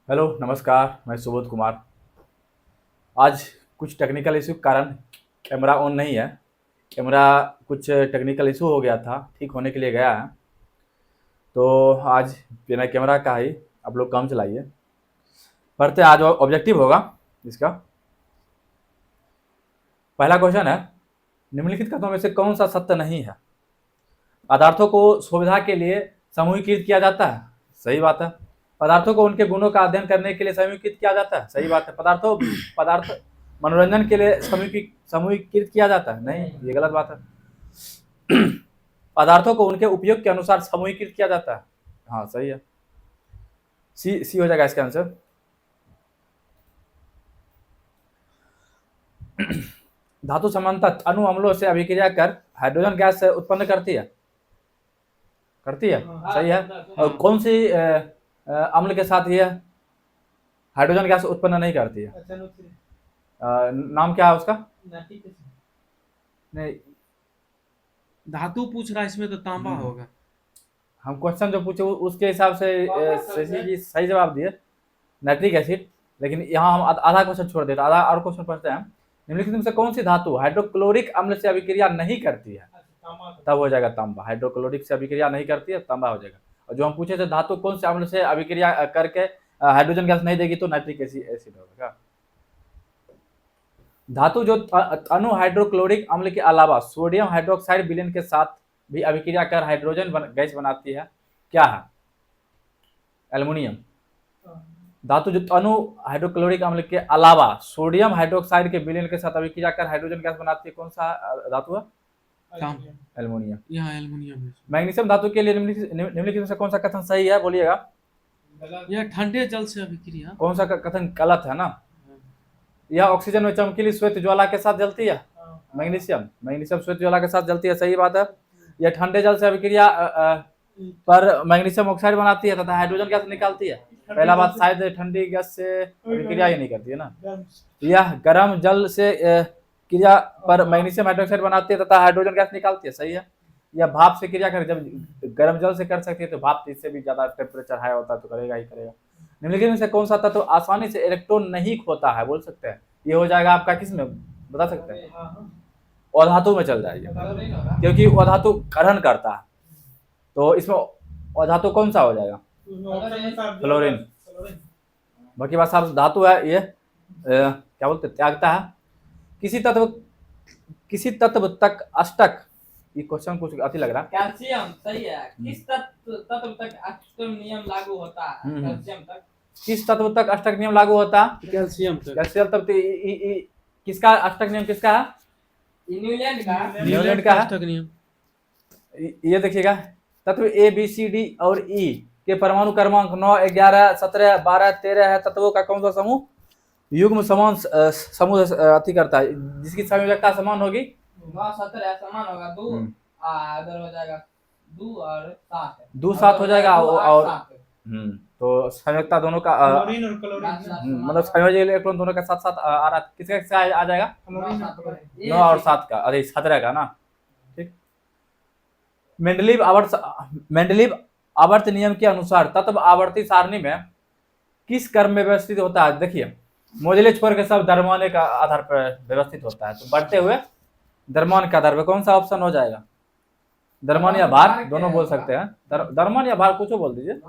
Hello नमस्कार, मैं सुबोध कुमार। आज कुछ टेक्निकल इशू के कारण कैमरा ऑन नहीं है। कैमरा कुछ टेक्निकल इशू हो गया था, ठीक होने के लिए गया है। तो आज बिना कैमरा का ही आप लोग काम चलाइए। पढ़ते आज ऑब्जेक्टिव होगा इसका। पहला क्वेश्चन है, निम्नलिखित कथनों में से कौन सा सत्य नहीं है? पदार्थों को सुविधा के लिए समूहीकृत किया जाता है, सही बात है। पदार्थों को उनके गुणों का अध्ययन करने के लिए समूहीकृत किया जाता है, सही बात है। पदार्थ मनोरंजन के लिए समूहीकृत किया जाता है, नहीं, ये गलत बात है। पदार्थों को उनके उपयोग के अनुसार समूहीकृत किया जाता है, हाँ सही है। सी हो जाएगा इसका आंसर। धातु समानता अणु अम्लों से अभिक्रिया कर हाइड्रोजन गैस उत्पन्न करती है, सही है। और कौन सी अम्ल के साथ यह हाइड्रोजन गैस उत्पन्न नहीं करती है? नाम क्या है उसका? नहीं, धातु पूछ रहा है, इसमें तो तांबा होगा। हम क्वेश्चन जो पूछे उसके हिसाब से सही जवाब दिए, नाइट्रिक एसिड। लेकिन यहाँ हम आधा क्वेश्चन छोड़ देते, आधा और क्वेश्चन पढ़ते हैं। निम्नलिखित में से कौन सी धातु हाइड्रोक्लोरिक अम्ल से अभिक्रिया नहीं करती है? तब हो जाएगा तांबा। हाइड्रोक्लोरिक से अभिक्रिया नहीं करती है, तांबा हो जाएगा। और जो हम पूछे थे धातु कौन से अम्ल से अभिक्रिया करके हाइड्रोजन गैस नहीं देगी, तो नाइट्रिक एसिड होगा। धातु जो अणु हाइड्रोक्लोरिक अम्ल के अलावा सोडियम हाइड्रोक्साइड विलयन के साथ भी अभिक्रिया कर हाइड्रोजन गैस बनाती है, क्या है? एल्युमिनियम। धातु जो अणु हाइड्रोक्लोरिक अम्ल के अलावा सोडियम हाइड्रोक्साइड के विलयन के साथ अभिक्रिया कर हाइड्रोजन गैस बनाती है, कौन सा धातु है? एल्युमिनियम। यहाँ एल्युमिनियम है। मैग्नीशियम धातु के लिए निम्नलिखित में से कौन सा कथन सही है, बोलिएगा। यह ठंडे जल से अभिक्रिया। कौन सा कथन गलत है ना? यह ऑक्सीजन में चमकीली श्वेत ज्वाला के साथ जलती है, मैग्नीशियम श्वेत ज्वाला के साथ जलती है, सही बात है। यह ठंडे जल से अभिक्रिया पर मैग्नीशियम ऑक्साइड बनाती है तथा हाइड्रोजन गैस निकालती है। पहला बात, शायद ठंडी गैस से अभिक्रिया ही नहीं करती है ना। यह गर्म जल से क्रिया पर मैग्नीशियम हाइड्रोक्साइड बनाती है तथा हाइड्रोजन गैस निकालती है, सही है। यह भाप से क्रिया कर, जब गर्म जल से कर सकती है तो भाप इससे भी ज्यादा टेम्परेचर हाई होता है तो करेगा ही करेगा। निम्नलिखित में से कौन सा तत्व आसानी से इलेक्ट्रॉन नहीं खोता है, बोल सकते हैं? ये हो जाएगा आपका किस में, बता सकते हैं? अधातु में चल जाएगी, क्योंकि अधातु ग्रहण करता है। तो इसमें अधातु कौन सा हो जाएगा? फ्लोरीन। बाकी बात साफ, धातु है ये क्या बोलते, त्यागता है। किसी तत्व तक अष्टक, ये क्वेश्चन कुछ अति लग रहा है। कैल्शियम, सही है। किस तत्व तक अष्टक नियम लागू होता है? कैल्शियम तक। किस तत्व तक अष्टक नियम लागू होता है? कैल्शियम तक। कैल्शियम तत्व। किसका अष्टक नियम किसका है? न्यूलैंड का है। अष्टक नियम। ये देखिएगा, तत्व ए बी सी डी और ई के परमाणु क्रमांक 9, 11, 17, 12, 13 है। तत्वों का कौन सा समूह युग्म समान समूह अति करता है, जिसकी संयोजकता समान होगी? 9 17 समान होगा। 2 अगर हो जाएगा 2 और 7 है। 2 7 हो जाएगा। और 7 तो संयोजकता दोनों का मतलब संयोजक इलेक्ट्रॉन दोनों का साथ साथ आ रहा, किसका आ जाएगा? 9 और 7 का, अरे 17 का ना। ठीक। मेंडलीव आवर्त नियम के अनुसार तत्व आवर्ती सारणी में किस क्रम में व्यवस्थित होता है? देखिए, मोजले छोड़ के सब द्रव्यमान का आधार पर व्यवस्थित होता है, तो बढ़ते हुए द्रव्यमान के आधार पर कौन सा ऑप्शन हो जाएगा? द्रव्यमान या भार, दोनों बोल सकते हैं। द्रव्यमान या भार, कुछ बोल दीजिए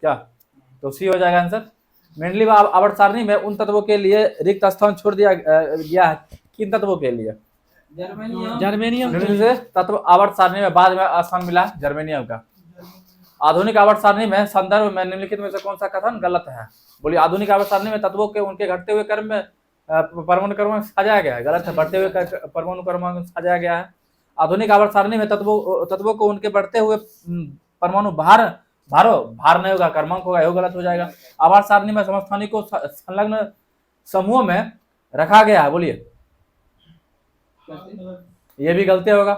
क्या, तो सी हो जाएगा आंसर। मेंडलीव आवर्त सारणी में उन तत्वों के लिए रिक्त स्थान छोड़ दिया गया है, किन तत्वों के लिए? जर्मेनियम से तत्व आवर्त सारणी में बाद में स्थान मिला जर्मेनियम का। आधुनिक आवर्त सारणी में संदर्भ में निम्नलिखित में से कौन सा कथन गलत है? बोलिए, आधुनिक आवर्त सारणी में तत्वों के उनके घटते हुए क्रम में परमाणु क्रमांक सजाया गया है, गलत है। बढ़ते हुए परमाणु क्रमांक सजाया गया है। आधुनिक आवर्त सारणी में तत्वों को उनके बढ़ते हुए परमाणु भार नहीं होगा, क्रमांक होगा, यह गलत हो जाएगा। आवर्त सारणी में समस्थानिक को संलग्न समूह में रखा गया है, बोलिए, ये भी गलती होगा।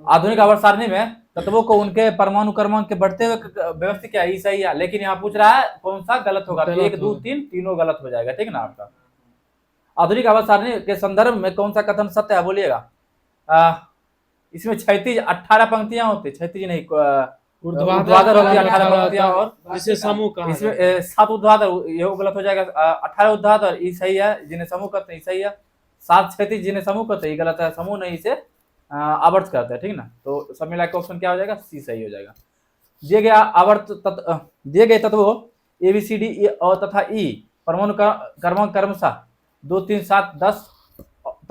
आधुनिक आवर्त सारणी में तत्वों को उनके परमाणु क्रमांक के बढ़ते हुए व्यवस्थित क्या है, सही है। लेकिन यहाँ पूछ रहा है कौन सा गलत होगा, तो 1 2 3 तीनों गलत हो जाएगा, ठीक ना आपका। आधुनिक आवर्त सारणी के संदर्भ में कौन सा कथन सत्य है, बोलिएगा। इसमें 36 18 पंक्तियां होती, 36 नहीं, ऊर्ध्वाधर होती है 18 पंक्तियां, और इसे समूह कहा जाता है। इसमें 7 ऊर्ध्वाधर, ये गलत हो जाएगा। 18 ऊर्ध्वाधर ये सही है, जिन्हें समूह कहते हैं सही है। 7 क्षैतिज जिन्हें समूह कहते हैं ये गलत है, समूह नहीं इसे आवर्त कहते हैं, ठीक ना। तो सब मिला के ऑप्शन क्या हो जाएगा, सी सही हो जाएगा। दिए गया आवर्त दिए गए तत्वों ABCD और तथा E परमाणु क्रमांक क्रमशः 2 3 7 10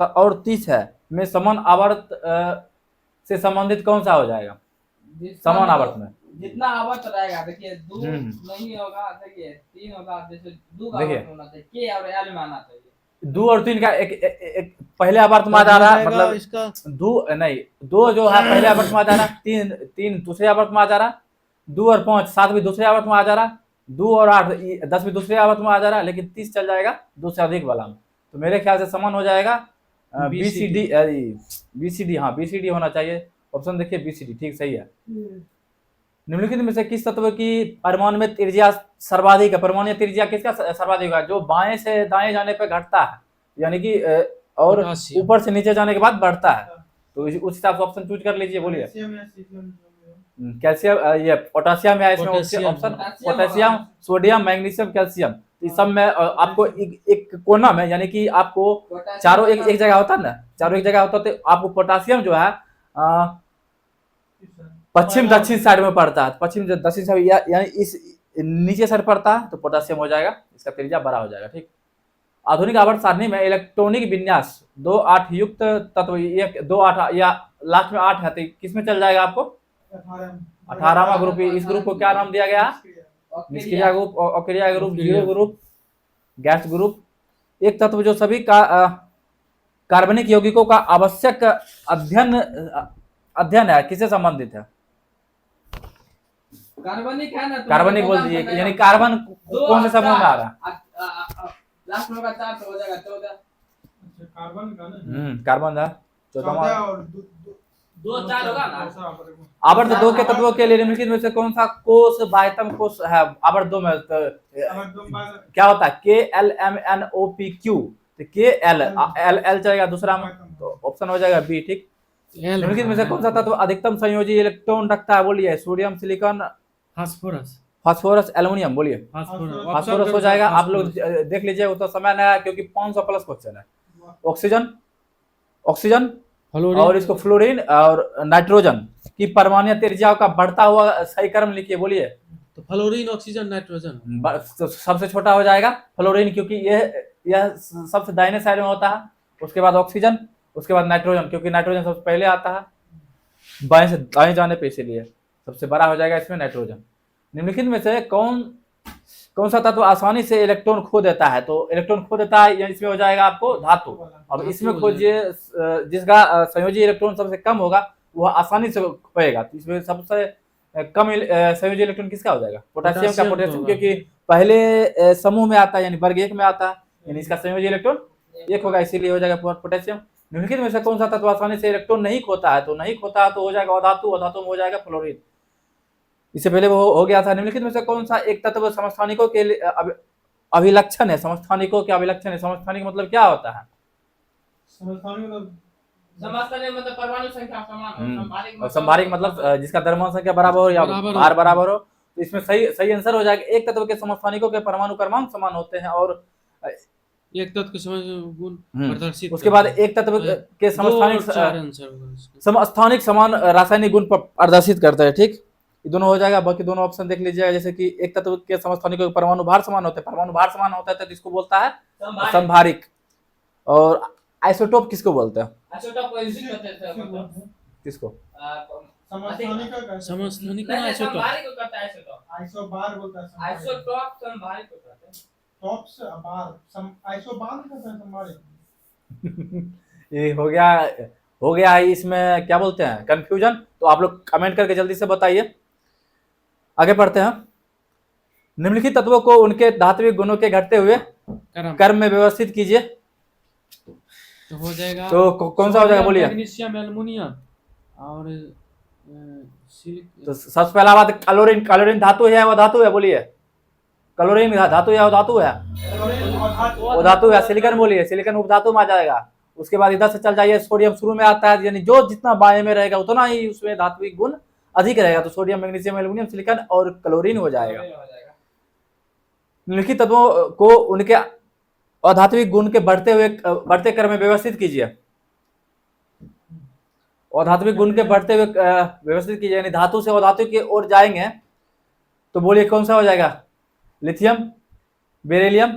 और 30 है में समान आवर्त से संबंधित कौन सा हो जाएगा, समान आवर्त में। जितना आवर्त रहेगा, देखिए 2 नहीं होगा, देखिए 3 होगा, जैसे 2 का देखिए। आवर्त होना चाहिए, K और L में आना चाहिए। 2 और 3 का एक पहले आवर्त में आ जा रहा है, मतलब इसका 2 जो है पहले आवर्त में आ जा रहा है, 3 दूसरे आवर्त में आ जा रहा है, 2 और 5 7 भी दूसरे आवर्त में आ जा रहा है, 2 और 8 10 भी दूसरे आवर्त में आ जा रहा है, लेकिन 30 चल जाएगा 2 से अधिक वाला में। तो मेरे ख्याल से समान हो जाएगा BCD, हाँ BCD होना चाहिए। ऑप्शन देखिए BCD ठीक सही है। निम्नलिखित में से किस तत्व की परमाणु में त्रिज्या सर्वाधिक है। परमाणु त्रिज्या किसका सर्वाधिक है, जो बाएं से दाएं जाने पर घटता है, यानी कि और पोटासियम। ऊपर से नीचे जाने के बाद बढ़ता है। तो उस हिसाब से ऑप्शन चूज कर लीजिए, बोलिए। कैल्शियम, ये पोटासियम है इसमें potassium. Option, potassium, sodium, magnesium, calcium. इस सब में आपको एक कोना में, यानी कि आपको चारों एक जगह होता है ना, चारों एक जगह होता है, तो आपको पोटासियम जो है पश्चिम दक्षिण साइड में पड़ता है, पश्चिम दक्षिण साइड यानी इस नीचे साइड पड़ता है, तो पोटासियम हो जाएगा, इसका त्रिज्या बड़ा हो जाएगा, ठीक। आधुनिक आवर्त सारणी में इलेक्ट्रॉनिक विन्यास 2 8 युक्त तत्व, 1 2 8 या लास्ट में 8 है, तो किस में चल जाएगा आपको, 18वां ग्रुप। इस ग्रुप को क्या नाम दिया गया, निष्क्रिय ग्रुप, अक्रिय group, zero group, gas group. एक तत्व जो सभी कार्बनिक यौगिकों का आवश्यक अध्ययन है, किससे संबंधित है। कार्बनिक है ना, कार्बनिक बोल दीजिए, यानी कार्बन कौन से समूह में आ रहा है, लास्ट में होगा 4 तो हो जाएगा 14। कार्बन का ना, कार्बन है 14 और 2 4 होगा ना। आवर्त 2 के तत्वों के लिए निम्नलिखित में से कौन सा कोष बाह्यतम कोष है आवर्त 2 में, क्या होता है, KLMNOPQ, तो KL चलेगा दूसरा में, तो ऑप्शन हो जाएगा बी, ठीक। निम्नलिखित में से कौन सा तत्व अधिकतम संयोजी इलेक्ट्रॉन रखता है, बोलिए। सोडियम, सिलिकॉन, फास्फोरस, एल्युमिनियम, बोलिए। फास्फोरस हो जाएगा। आप लोग देख लीजिए, वो तो समय नहीं है क्योंकि 500 प्लस क्वेश्चन है। ऑक्सीजन और इसको फ्लोरीन और नाइट्रोजन की परमाणु त्रिज्याओं का बढ़ता हुआ सही क्रम लिखिए, बोलिए। तो फ्लोरीन, ऑक्सीजन, नाइट्रोजन सबसे छोटा हो जाएगा फ्लोरीन, क्योंकि यह सबसे दाहिने साइड में होता है, उसके बाद ऑक्सीजन, उसके बाद नाइट्रोजन, क्योंकि नाइट्रोजन सबसे पहले आता है बाएं से दाएं जाने पे, इसीलिए सबसे बड़ा हो जाएगा इसमें नाइट्रोजन। निम्नलिखित में से कौन सा तत्व आसानी से इलेक्ट्रॉन खो देता है, तो इलेक्ट्रॉन खो देता है, इसमें हो जाएगा आपको धातु। अब इसमें खोजिए जिसका संयोजी इलेक्ट्रॉन सबसे कम होगा वह आसानी से खोएगा, तो इसमें सबसे कम संयोजी इलेक्ट्रॉन किसका हो जाएगा, पोटेशियम का। पोटेशियम क्योंकि पहले समूह में आता है, यानी वर्ग 1 में आता है, यानी इसका संयोजी इलेक्ट्रॉन 1 होगा, इसीलिए हो जाएगा पोटेशियम। निम्नलिखित में से कौन सा तत्व आसानी से इलेक्ट्रॉन नहीं खोता है, तो नहीं खोता है तो हो जाएगा अधातु, अधातु में हो जाएगा फ्लोरीन। इससे पहले वो हो गया था। निम्नलिखित में से कौन सा एक तत्व समस्थानिकों के लिए अभिलक्षण है, समस्थानिकों के अभिलक्षण है। समस्थानिक मतलब क्या होता है, समस्थानिक मतलब परमाणु संख्या समान हो, संभारिक मतलब जिसका द्रव्यमान संख्या बराबर हो या भार बराबर हो। तो इसमें सही आंसर हो जाएगा, एक तत्व के समस्थानिकों के परमाणु क्रमांक समान होते हैं, और एक तत्व के गुण प्रदर्शित, उसके बाद एक तत्व के समस्थानिक समान रासायनिक गुण प्रदर्शित करता है, ठीक। ये दोनों हो जाएगा। बाकी दोनों ऑप्शन देख लीजिएगा, जैसे कि एक तत्व के समस्थानिकों के परमाणु भार समान होते हैं, परमाणु भार समान होता है तो इसको बोलता है संभारिक। और आइसोटोप किसको बोलते हैं, आइसोटोप को इसी कहते हैं, किसको, समस्थानिक नहीं, आइसोटोप, संभारिक को कहता है आइसोटोप, आइसोबार बोलता है, आइसोटोप संभारिक को कहते हैं, टॉप्स बार आइसोबार कहते हैं संभारिक। ये हो गया है इसमें क्या बोलते हैं कंफ्यूजन। तो आप लोग कमेंट करके जल्दी से बताइए। आगे बढ़ते हैं। निम्नलिखित तत्वों को उनके धात्विक गुणों के घटते हुए क्रम में व्यवस्थित कीजिए, तो हो जाएगा। तो कौन सा हो जाएगा, बोलिए। मैग्नीशियम, एल्युमिनियम और तो सबसे पहला बात, क्लोरीन धातु है वो धातु है, बोलिए। क्लोरीन धातु है वो धातु है, वो धातु है। सिलिकॉन बोलिए, सिलिकॉन उपधातु में आ जाएगा। उसके बाद इधर से चल जाइए, सोडियम शुरू में आता है, यानी जो जितना बाएं में रहेगा उतना ही उसमें धात्विक गुण अधिक रहेगा तो सोडियम, मैग्नीशियम, एल्युमिनियम, सिलिकॉन और क्लोरीन हो जाएगा। हो जाएगा। निम्नलिखित तत्वों को उनके अधात्विक गुण के बढ़ते क्रम में व्यवस्थित कीजिए। अधात्विक गुण के बढ़ते हुए व्यवस्थित कीजिए, यानी धातु से अधातु की ओर जाएंगे तो बोलिए कौन सा हो जाएगा? लिथियम, बेरिलियम,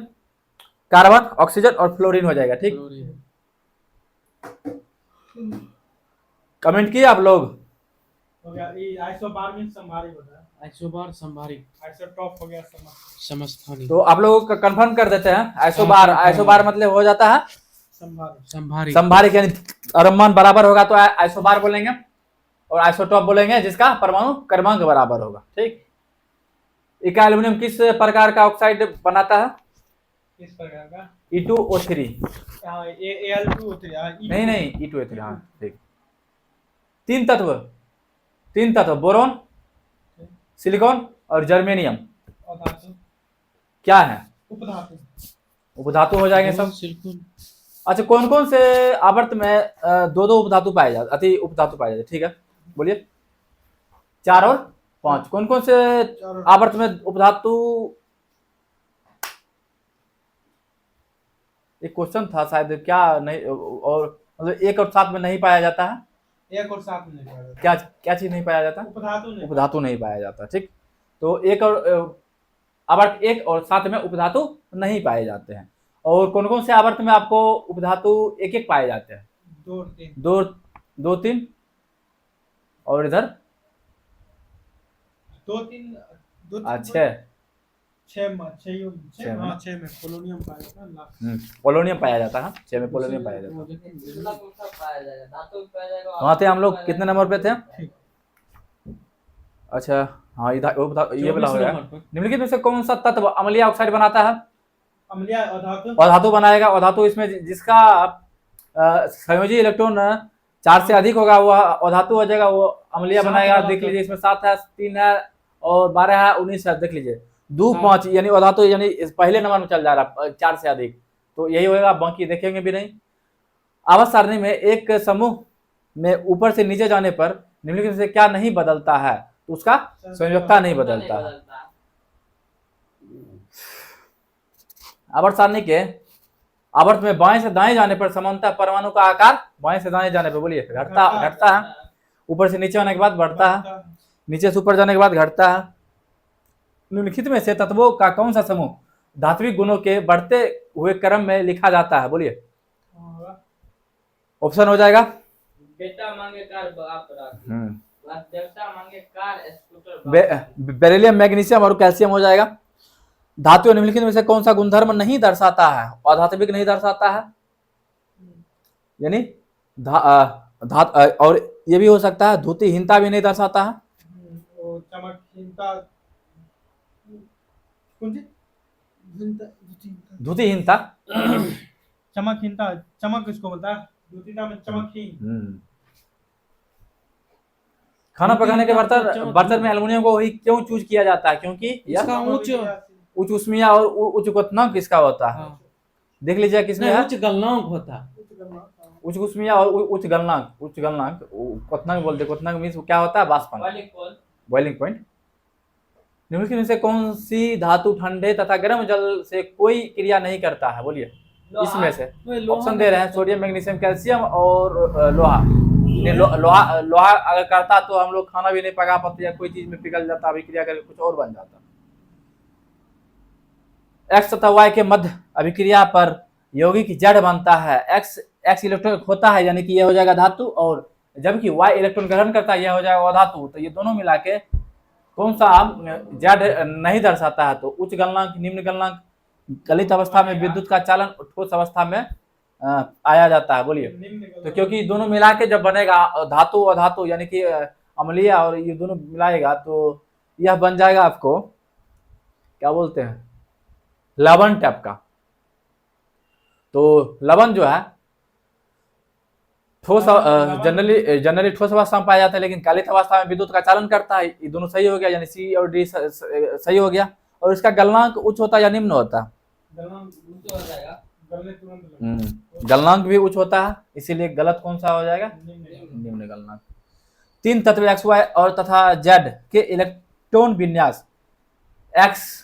कार्बन, ऑक्सीजन और फ्लोरीन हो जाएगा। ठीक, क्लोरीन। कमेंट किए आप लोग? हो गया। ये आइसोबार में संभारी होता है, आइसोबार संभारी आइसोटॉप हो गया समस्थानी तो आप लोगों का कंफर्म कर देते हैं। आइसोबार मतलब हो जाता है संभारी। संभारी संभारिक, यानी द्रव्यमान बराबर होगा तो आइसोबार बोलेंगे, और आइसोटॉप बोलेंगे जिसका परमाणु क्रमांक बराबर होगा। ठीक, इका एल्युमिनियम किस प्रकार का ऑक्साइड बनाता है? किस प्रकार का? E2O3। हाँ, Al2 होते हैं। नहीं E2O3, हाँ ठीक। तीन तत्व बोरोन, सिलिकॉन और जर्मेनियम और धातु क्या है? उपधातु। उपधातु हो जाएंगे सब। सिलिकॉन। अच्छा, कौन कौन से आवर्त में दो उपधातु पाए जाते, अति उपधातु पाए जाते? ठीक है, बोलिए। 4 और 5 कौन कौन से आवर्त में उपधातु? एक क्वेश्चन था शायद, क्या नहीं, और मतलब 1 और 7 में नहीं पाया जाता है। 1 और 7 में नहीं पाया जाता। क्या चीज नहीं पाया जाता? उपधातु नहीं पाया जाता। ठीक, तो 1 और आवर्त 1 और 7 में उपधातु नहीं पाए जाते हैं। और कौन कौन से आवर्त में आपको उपधातु एक एक पाए जाते हैं? 2 और 3। 2 3 और इधर 2 3 2 6 6 में पोलोनियम पाया जाता है। पोलोनियम पाया जाता है। 6 में पोलोनियम पाया जाता है। दूसरा कौन सा पाया जाएगा? धातु भी पाया जाएगा। वहाँ थे हम लोग कितने नंबर पे थे? अच्छा हाँ, इधर ये वाला हो गया। निम्नलिखित में से कौन सा तत्व अम्लीय ऑक्साइड बनाता है? अम्लीय अधातु। अधातु बनाएगा। अधातु इसमें जिसका संयोजी इलेक्ट्रॉन 4 से अधिक होगा वो अधातु हो जाएगा, वो अम्लीय बनाएगा। देख लीजिए, इसमें 7 है, 3 है और 12 है, 19 है। देख लीजिए 2 5 यानी अधातु, यानी पहले नंबर में चल जा रहा है 4 से अधिक, तो यही होगा। बाकी देखेंगे भी नहीं। आवर्त सारणी में एक समूह में ऊपर से नीचे जाने पर निम्नलिखित में से क्या नहीं बदलता है? तो उसका संयोजकता नहीं बदलता है। आवर्त सारणी के आवर्त में बाएं से दाएं जाने पर समानता परमाणु का आकार बाएं से दाएं जाने पर बोलिए घटता है। ऊपर से नीचे आने के बाद बढ़ता है, नीचे से ऊपर जाने के बाद घटता है। निम्नलिखित में से तत्वों का कौन सा समूह धात्विक गुणों के बढ़ते हुए क्रम में लिखा जाता है? बोलिए। ऑप्शन हो जाएगा बेटा मांगे कार आप डेल्टा मांगे कार स्कूटर बेरिलियम, मैग्नीशियम और कैल्शियम हो जाएगा। धातु निम्नलिखित में से कौन सा गुणधर्म नहीं दर्शाता है? अधात्विक नहीं दर्शाता है, यानी और ये भी हो सकता है धुतिहीनता भी नहीं दर्शाता है। चमकहीनता, धुतिहीनता चमकहीनता, चमक किसको बोलता है? द्युतिता में चमकहीन। खाना पकाने के बर्तन में एल्युमिनियम को ही क्यों चूज किया जाता है? क्योंकि इसका उच्च उष्मीय और उच्च क्वथनांक किसका होता है? देख लीजिए किसमें है? उच्च गलनांक होता है। उच्च उष्मीय और उच्च गलनांक क्वथनांक बोलते। क्वथनांक मींस क्या होता है? वाष्पांक, बॉइलिंग पॉइंट। निम्नलिखित में से कौन सी धातु ठंडे तथा गर्म जल से कोई क्रिया नहीं करता है? बोलिए। इसमें से ऑप्शन दे रहे हैं सोडियम, मैग्नीशियम, कैल्शियम और लोहा। लोहा अगर करता तो हम लोग खाना भी नहीं पका पाते, या कोई चीज में पिघल जाता, अभिक्रिया करके कुछ और बन जाता। एक्स तथा वाई के मध्य अभिक्रिया पर यौगिक जड़ बनता है। एक्स इलेक्ट्रॉन होता है, यानी कि यह हो जाएगा धातु, और जबकि वाई इलेक्ट्रॉन ग्रहण करता है, यह हो जाएगा अधातु। तो ये दोनों मिला के कौन सा जड़ नहीं दर्शाता है? तो उच्च गलनांक, निम्न गलनांक। गलित अवस्था में विद्युत का चालन, ठोस अवस्था में आया जाता है। बोलिए। तो क्योंकि दोनों मिला के जब बनेगा धातु अधातु, यानी कि अम्लीय, और ये दोनों मिलाएगा तो यह बन जाएगा आपको क्या बोलते हैं? लवण टाइप का। तो लवण जो है ठोस जनरली ठोस अवस्था में पाया जाता है, लेकिन कालित अवस्था में विद्युत का चालन करता है। ये दोनों सही हो गया, यानी सी और डी सही हो गया। और इसका गलनांक उच्च होता है या निम्न होता है? गलनांक भी उच्च होता है, इसीलिए गलत कौन सा हो जाएगा? निम्न गलनांक। तीन तत्व एक्स वाई और तथा जेड के इलेक्ट्रॉन विन्यास एक्स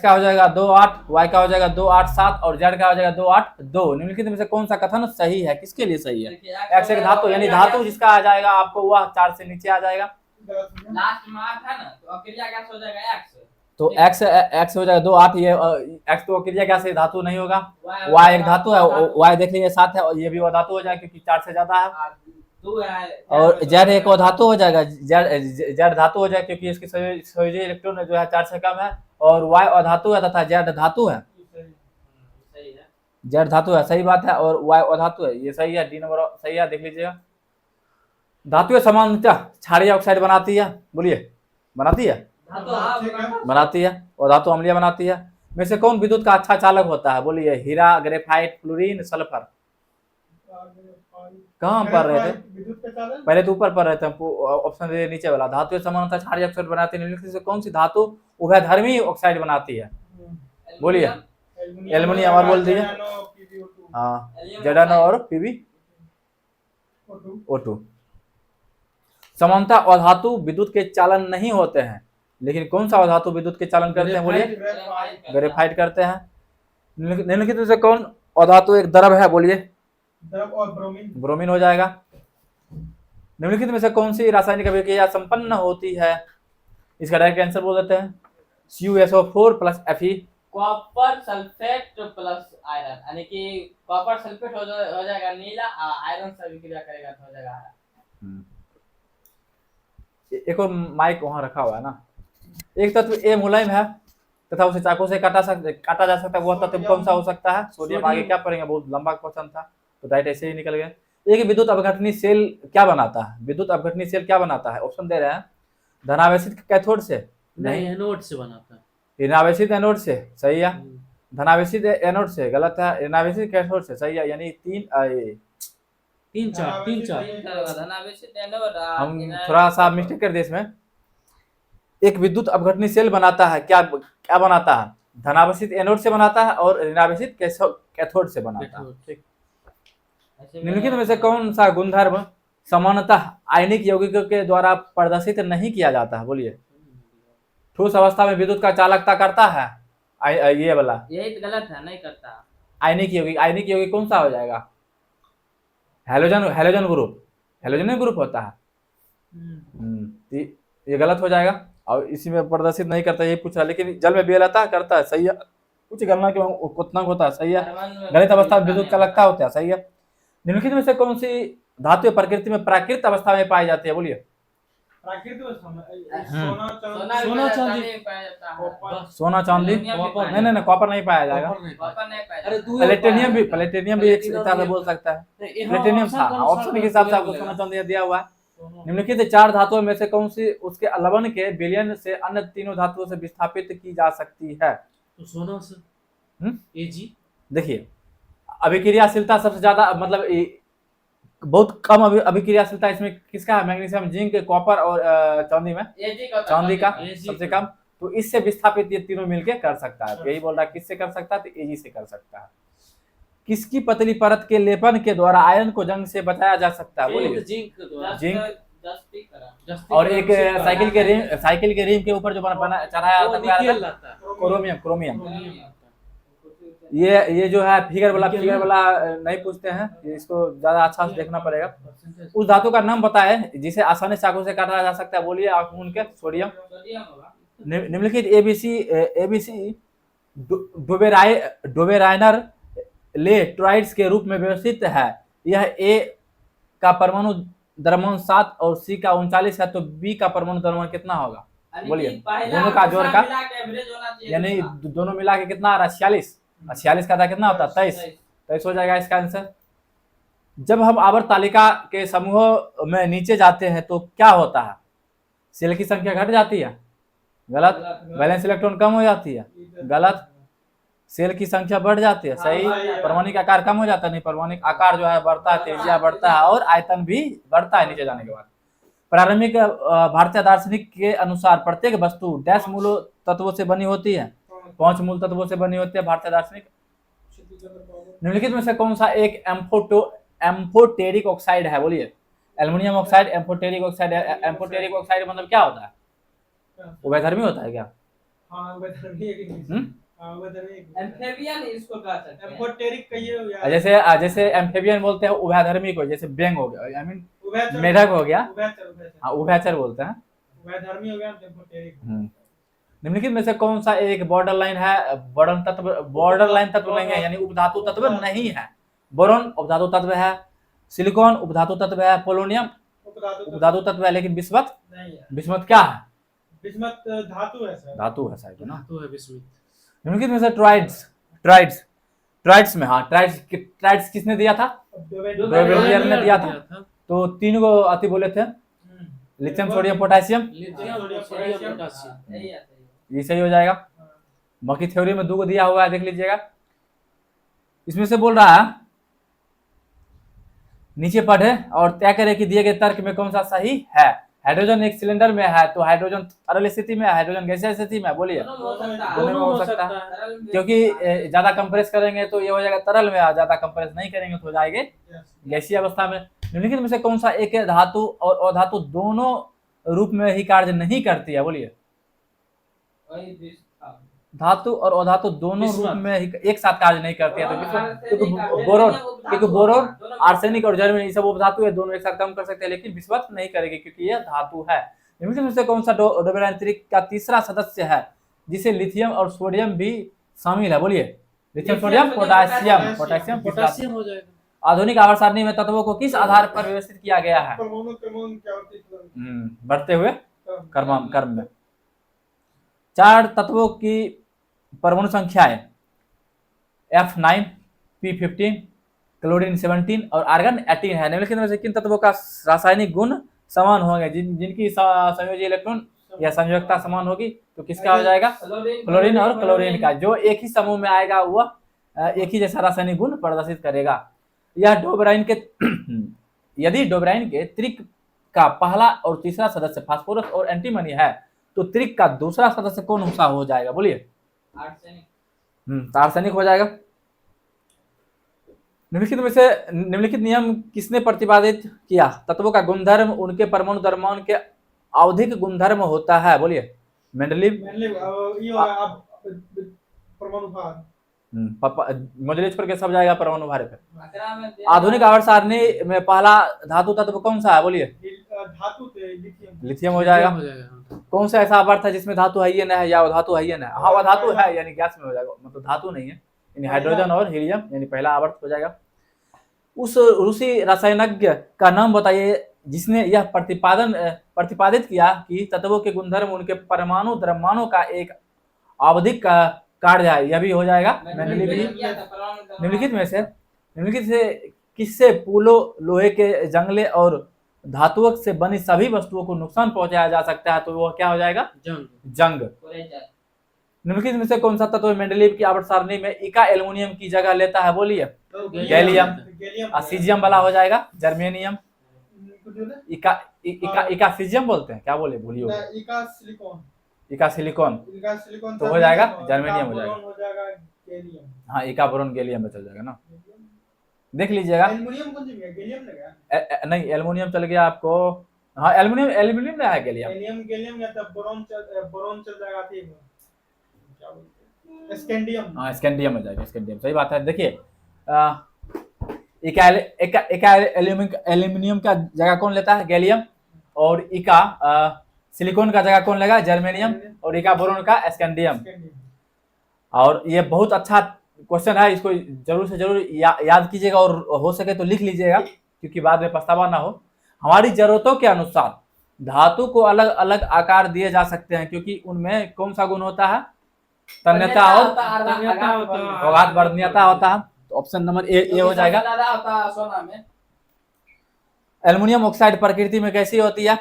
का हो जाएगा 2 8, वाई का हो जाएगा 2 8 7 और जेड का हो जाएगा 2 8 2। निम्नलिखित में से कौन सा कथन सही है, किसके लिए सही है? देखिए, एक्स एक धातु, यानी धातु जिसका आ जाएगा आपको वह 4 से नीचे आ जाएगा। लास्ट में 8 है ना, तो अक्रिया गैस हो जाएगा एक्स। तो एक्स हो जाएगा 2 8, ये एक्स तो अक्रिया गैस है, धातु नहीं होगा। वाई एक धातु है, वाई देख लीजिए 7 है, और ये भी वो धातु हो जाएगा क्योंकि 4 से ज्यादा है। 2 है और जेड एक और धातु हो जाएगा, जेड धातु हो जाएगा क्योंकि इसकी संयोजी इलेक्ट्रॉन जो है 4 से कम है। और वाई अधातु है तथा जेड धातु है। सही है। जेड धातु है, सही बात है, और वाई अधातु है, ये सही है। डी नंबर सही है, देख लीजिएगा। धातु समानता क्षारीय ऑक्साइड बनाती है, बोलिए बनाती है, बनाती है। और धातु अम्लीय बनाती है। में से कौन विद्युत का अच्छा चालक होता है, बोलिए? हीरा, ग्रेफाइट, फ्लोरीन, सल्फर। कहाँ पढ़ रहे थे? पहले तो ऊपर पढ़ रहे थे, ऑप्शन दे नीचे वाला। धातु समानता क्षारीय ऑक्साइड बनाती है, निम्नलिखित में से कौन सी धातु उभयधर्मी ऑक्साइड बनाती है, बोलिए? एल्युमिनियम और बोल दीजिए। हाँ, जेडानो और PbO2। समानता अधातु विद्युत के चालन नहीं होते हैं, लेकिन कौन सा अधातु विद्युत के चालन करते हैं, बोलिए? ग्रेफाइट करते हैं। निम्नलिखित में से कौन अधातु एक द्रव है, बोलिए? द्रव और ब्रोमीन हो जाएगा। निम्नलिखित में से कौन सी रासायनिक अभिक्रिया संपन्न होती है, इसका डायरेक्ट आंसर बोल देते हैं। CuSO4 + Fe। Copper sulphate plus iron, यानी कि कॉपर सल्फेट हो जाएगा नीला, आयरन से अभिक्रिया करेगा तो हो जाएगा हरा। एक और माइक वहां रखा हुआ है ना। एक तत्व ए मुलायम है तथा उसे चाकू से काटा जा सकता है, वह तत्व कौन सा हो सकता है? सोडियम। आगे क्या पढ़ेंगे, बहुत लंबा क्वेश्चन था, तो डायरेक्ट ऐसे ही निकल गए। एक विद्युत अपघटनी सेल क्या बनाता है? विद्युत अपघटनी सेल क्या बनाता है? ऑप्शन दे रहे हैं। धनावेशित कैथोड से? नहीं, एनोड से बनाता है। ऋणावेशित एनोड से? सही है। धनावेशित एनोड से? गलत है। ऋणावेशित कैथोड से? सही है। यानी 3 3 4 धनावेशित एनोड। हम थोड़ा सा मिस्टेक कर दिए इसमें। एक विद्युत अपघटनी सेल बनाता है, क्या बनाता है? धनावेशित एनोड से बनाता है और ऋणावेशित कैथोड से बनाता है। ठीक। निम्नलिखित में से कौन सा गुणधर्म सामान्यतः आयनिक यौगिकों के द्वारा प्रदर्शित नहीं किया जाता है, बोलिए? ठोस अवस्था में विद्युत का चालकता करता है, ये वाला। यही तो गलत है, नहीं करता। आयनिक यौगिक कौन सा हो जाएगा? हैलोजन ग्रुप होता है। ये गलत हो जाएगा और इसी में प्रदर्शित नहीं करता, ये पूछ रहा। लेकिन जल में बेलता करता है, सही है। कुछ गणना के उतना होता है, सही है। गलित अवस्था में विद्युत चालकता होता है, सही है। निम्नलिखित में से कौन सी धातु प्रकृति में प्राकृत अवस्था में पाई जाती है, बोलिए? प्राकृतिक अवस्था में सोना चांदी। नहीं, कॉपर नहीं पाया जाएगा। प्लेटिनियम भी एक हिसाब से बोल सकता है। प्लेटिनियम था, ऑप्शन के हिसाब से आपको सोना चांदी दिया हुआ है। निम्नलिखित 4 धातुओं में से कौन सी उसके लवण के विलयन से अन्य तीनों धातुओं से विस्थापित की जा सकती है? तो सोना से Ag। देखिए, अभिक्रियाशीलता सबसे ज्यादा, मतलब बहुत कम अभिक्रियाशीलता इसमें किसका है? मैग्नीशियम, जिंक, कॉपर और चांदी में चांदी का सबसे कम। तो इससे विस्थापित ये तीनों मिलके कर सकता है। यही बोल रहा है, किससे कर सकता है? तो Ag से कर सकता है। किसकी पतली परत के लेपन के द्वारा आयन को जंग से बचाया जा सकता है, बोलिए? जिंक। और एक साइकिल के रिम के ऊपर जो बना चढ़ाया जाता है, क्रोमियम। ये जो है फिगर वाला नहीं पूछते हैं, इसको ज्यादा अच्छा से देखना पड़ेगा। उस धातु का नाम बताए जिसे आसानी से चाकू से काटा जा सकता है, बोलिए? आप उनके? सोडियम। निम्नलिखित एबीसी डोबेराइनर लेट्राइड्स के रूप में व्यवस्थित है। यह ए का परमाणु द्रव्यमान 7 और सी का 39 है, तो बी का परमाणु द्रव्यमान कितना होगा, बोलिए? दोनों का जोड़ का, यानी दोनों मिला के कितना आ रहा है? 46। 46 का था कितना होता है? 23 हो जाएगा इसका आंसर। जब हम आवर्त तालिका के समूह में नीचे जाते हैं तो क्या होता है? सेल की संख्या घट जाती है, गलत। वैलेंस इलेक्ट्रॉन कम हो जाती है, गलत। सेल की संख्या बढ़ जाती है, सही। परमाणिक आकार कम हो जाता है, नहीं। परमाणिक आकार जो है बढ़ता है, तेजिया बढ़ता है और आयतन भी बढ़ता है नीचे जाने के बाद। प्रारंभिक भारतीय दार्शनिक के अनुसार प्रत्येक वस्तु डैश मूल तत्वों से बनी होती है, 5 मूल तत्वों से बनी होती है भारतीय दार्शनिक। निम्नलिखित में से कौन सा एक एम्फोटेरिक ऑक्साइड है, बोलिए? Aluminium oxide, amphoteric oxide. Amphoteric oxide मतलब क्या होता है? उभयधर्मी होता है क्या? हाँ उभयधर्मी है कि नहीं? हम्म? हाँ उभयधर्मी है कि? एम्फेबियन इसको कह सकते हैं। एम्फोटेरिक कहिए यार। जैसे एम्फेबियन बोलते हैं उभयधर्मी को, जैसे बेंग हो गया, आई मीन उभयचर, मेढक हो गया, उभयचर हाँ उभयचर बोलते हैं। उभयधर्मी हो गया एम्फोटेरिक। निम्नलिखित में से कौन सा एक बॉर्डर लाइन है? बॉर्डर लाइन तत्व नहीं है, यानी उपधातु तत्व नहीं है। बोरॉन उपधातु तत्व है, सिलिकॉन उपधातु तत्व है, पोलोनियम उपधातु तत्व है, लेकिन बिस्मथ नहीं है। बिस्मथ क्या है? बिस्मथ धातु है सर। धातु है शायद ना। धातु है विस्मित। निम्नलिखित में से ट्राइड्स में, हाँ ट्राइड्स किसने दिया था? डोबेलियर ने दिया था। तो तीन को अति बोले थे, lithium sodium potassium, lithium sodium potassium. यही है, सही है। ये सही हो जाएगा। बाकी थ्योरी में 2 को दिया हुआ है, देख लीजिएगा। इसमें से बोल रहा है नीचे पढ़े और तय करें कि दिए गए तर्क में कौन सा सही है। हाइड्रोजन एक सिलेंडर में है, तो हाइड्रोजन तरल स्थिति में, हाइड्रोजन गैसीय स्थिति में, बोलिए। दोनों हो सकता है। दोनों हो सकता है, तरल में क्योंकि ज्यादा कंप्रेस करेंगे तो ये हो जाएगा तरल में, और ज्यादा कंप्रेस नहीं करेंगे तो हो जाएंगे गैसीय अवस्था में। निम्नलिखित में से कौन सा एक धातु और अधातु दोनों रूप में ही कार्य नहीं करती है, बोलिए। वही दिस था। धातु और अधातु दोनों बिस्मथ। रूप में ही एक साथ कार्य नहीं करती है, तो आर्सेनिक क्योंकि बोरोन, आर्सेनिक और जर्मेनियम ये सब उपधातु है, दोनों एक साथ काम कर सकते हैं, लेकिन बिस्मथ नहीं करेगी क्योंकि यह धातु है। निम्नलिखित में से कौन सा डोबेलियन का तीसरा सदस्य है जिसे लिथियम और सोडियम भी शामिल है, बोलिए। लिथियम सोडियम पोटेशियम पोटेशियम हो जाएगा। आधुनिक आवर्त सारणी में तत्वों को किस आधार पर व्यवस्थित किया गया है? परमाणु क्रमांक क्या होती है? बढ़ते हुए क्रम में। 4 तत्वों की परमाणु संख्याएं F9, P15, क्लोरीन 17 और आर्गन 18 है। निम्नलिखित में से किन तत्वों का रासायनिक गुण समान होंगे? जिनकी संयोजी इलेक्ट्रॉन या संयोजकता समान होगी, तो किसका हो जाएगा? क्लोरीन और क्लोरीन का। जो एक ही समूह में आएगा वह एक ही जैसा रासायनिक गुण प्रदर्शित करेगा। यह डोबराइन के यदि डोबराइन के त्रिक का पहला और तीसरा सदस्य फास्फोरस और एंटीमनी है, तो त्रिक का दूसरा सदस्य कौन सा हो जाएगा, बोलिए। आर्सेनिक। आर्सेनिक हो जाएगा। निम्नलिखित नियम किसने प्रतिपादित किया? तत्वों का गुणधर्म उनके परमाणु द्रव्यमान के आवधिक गुणधर्म होता है, बोलिए। मेंडलीव। परमाणु भार। मोजलेज पर सब जाएगा परमाणु भार पे। मात्रा में आधुनिक आवर्त सारणी में पहला धातु तत्व कौन सा है, बोलिए। धातु लिथियम। लिथियम हो जाएगा। कौन सा ऐसा आवर्त है जिसमें धातु है ही ना है या धातु है ही ना है? हाँ वह धातु है, यानी गैस में हो जाएगा, मतलब धातु नहीं है, यानी हाइड्रोजन और हीलियम, यानी पहला आवर्त हो जाएगा। उस रूसी रसायनज्ञ का नाम बताइए जिसने यह प्रतिपादित किया कि तत्वों के गुणधर्म उनके परमाणु द्रव्यमानों का एक आवधिक कार्य है। यह भी हो जाएगा। निम्नलिखित से किससे पूलो, लोहे के जंगले और धातुओं से बनी सभी वस्तुओं को नुकसान पहुंचाया जा सकता है, तो वह क्या हो जाएगा? जंग। निम्नलिखित में से कौन सा तत्व मेंडलीव की आवर्त सारणी में इका एल्युमिनियम की जगह लेता है, बोलिए। गैलियम। सीजियम वाला हो जाएगा जर्मेनियम। इका सीजियम बोलते हैं क्या, बोले भूलियो। इका सिलिकॉन तो हो जाएगा जर्मेनियम हो जाएगा। हाँ इका बोरोन गैलियम में चल जाएगा ना, देख लीजिएगा। नहीं एल्युमिनियम चल गया आपको। हाँ एल्युमिनियम ना है गैलियम या तब बोरॉन चल जाएगा। क्या बोलते हैं? स्कैंडियम। हाँ स्कैंडियम हो जाएगा। स्कैंडियम सही बात है। देखिए इका एल्युमिनियम का जगह कौन लेता है? गैलियम। और इका सिलिकॉन का जगह कौन लेगा? जर्मेनियम। और इका बोरोन का स्कैंडियम। और ये बहुत अच्छा क्वेश्चन है, इसको जरूर से जरूर याद कीजिएगा और हो सके तो लिख लीजिएगा, क्योंकि बाद में पछतावा ना हो। हमारी जरूरतों के अनुसार धातु को अलग अलग आकार दिए जा सकते हैं, क्योंकि उनमें कौन सा गुण होता है? तन्यता और आघात वर्णनीयता होता है। तो ऑप्शन नंबर ए हो जाएगा। एल्युमिनियम ऑक्साइड प्रकृति में कैसी होती है?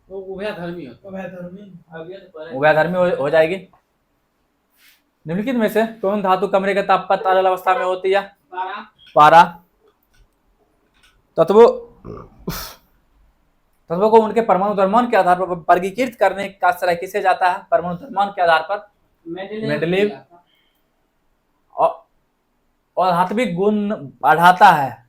उभयधर्मी हो जाएगी। निम्नलिखित में से कौन धातु कमरे के ताप पर तरल अवस्था में होती है? पारा। तत्वों को उनके परमाणु द्रव्यमान के आधार पर वर्गीकृत करने का श्रेय किसे जाता है? परमाणु द्रव्यमान के आधार पर मेंडलीव। और धात्विक गुण बढ़ाता है।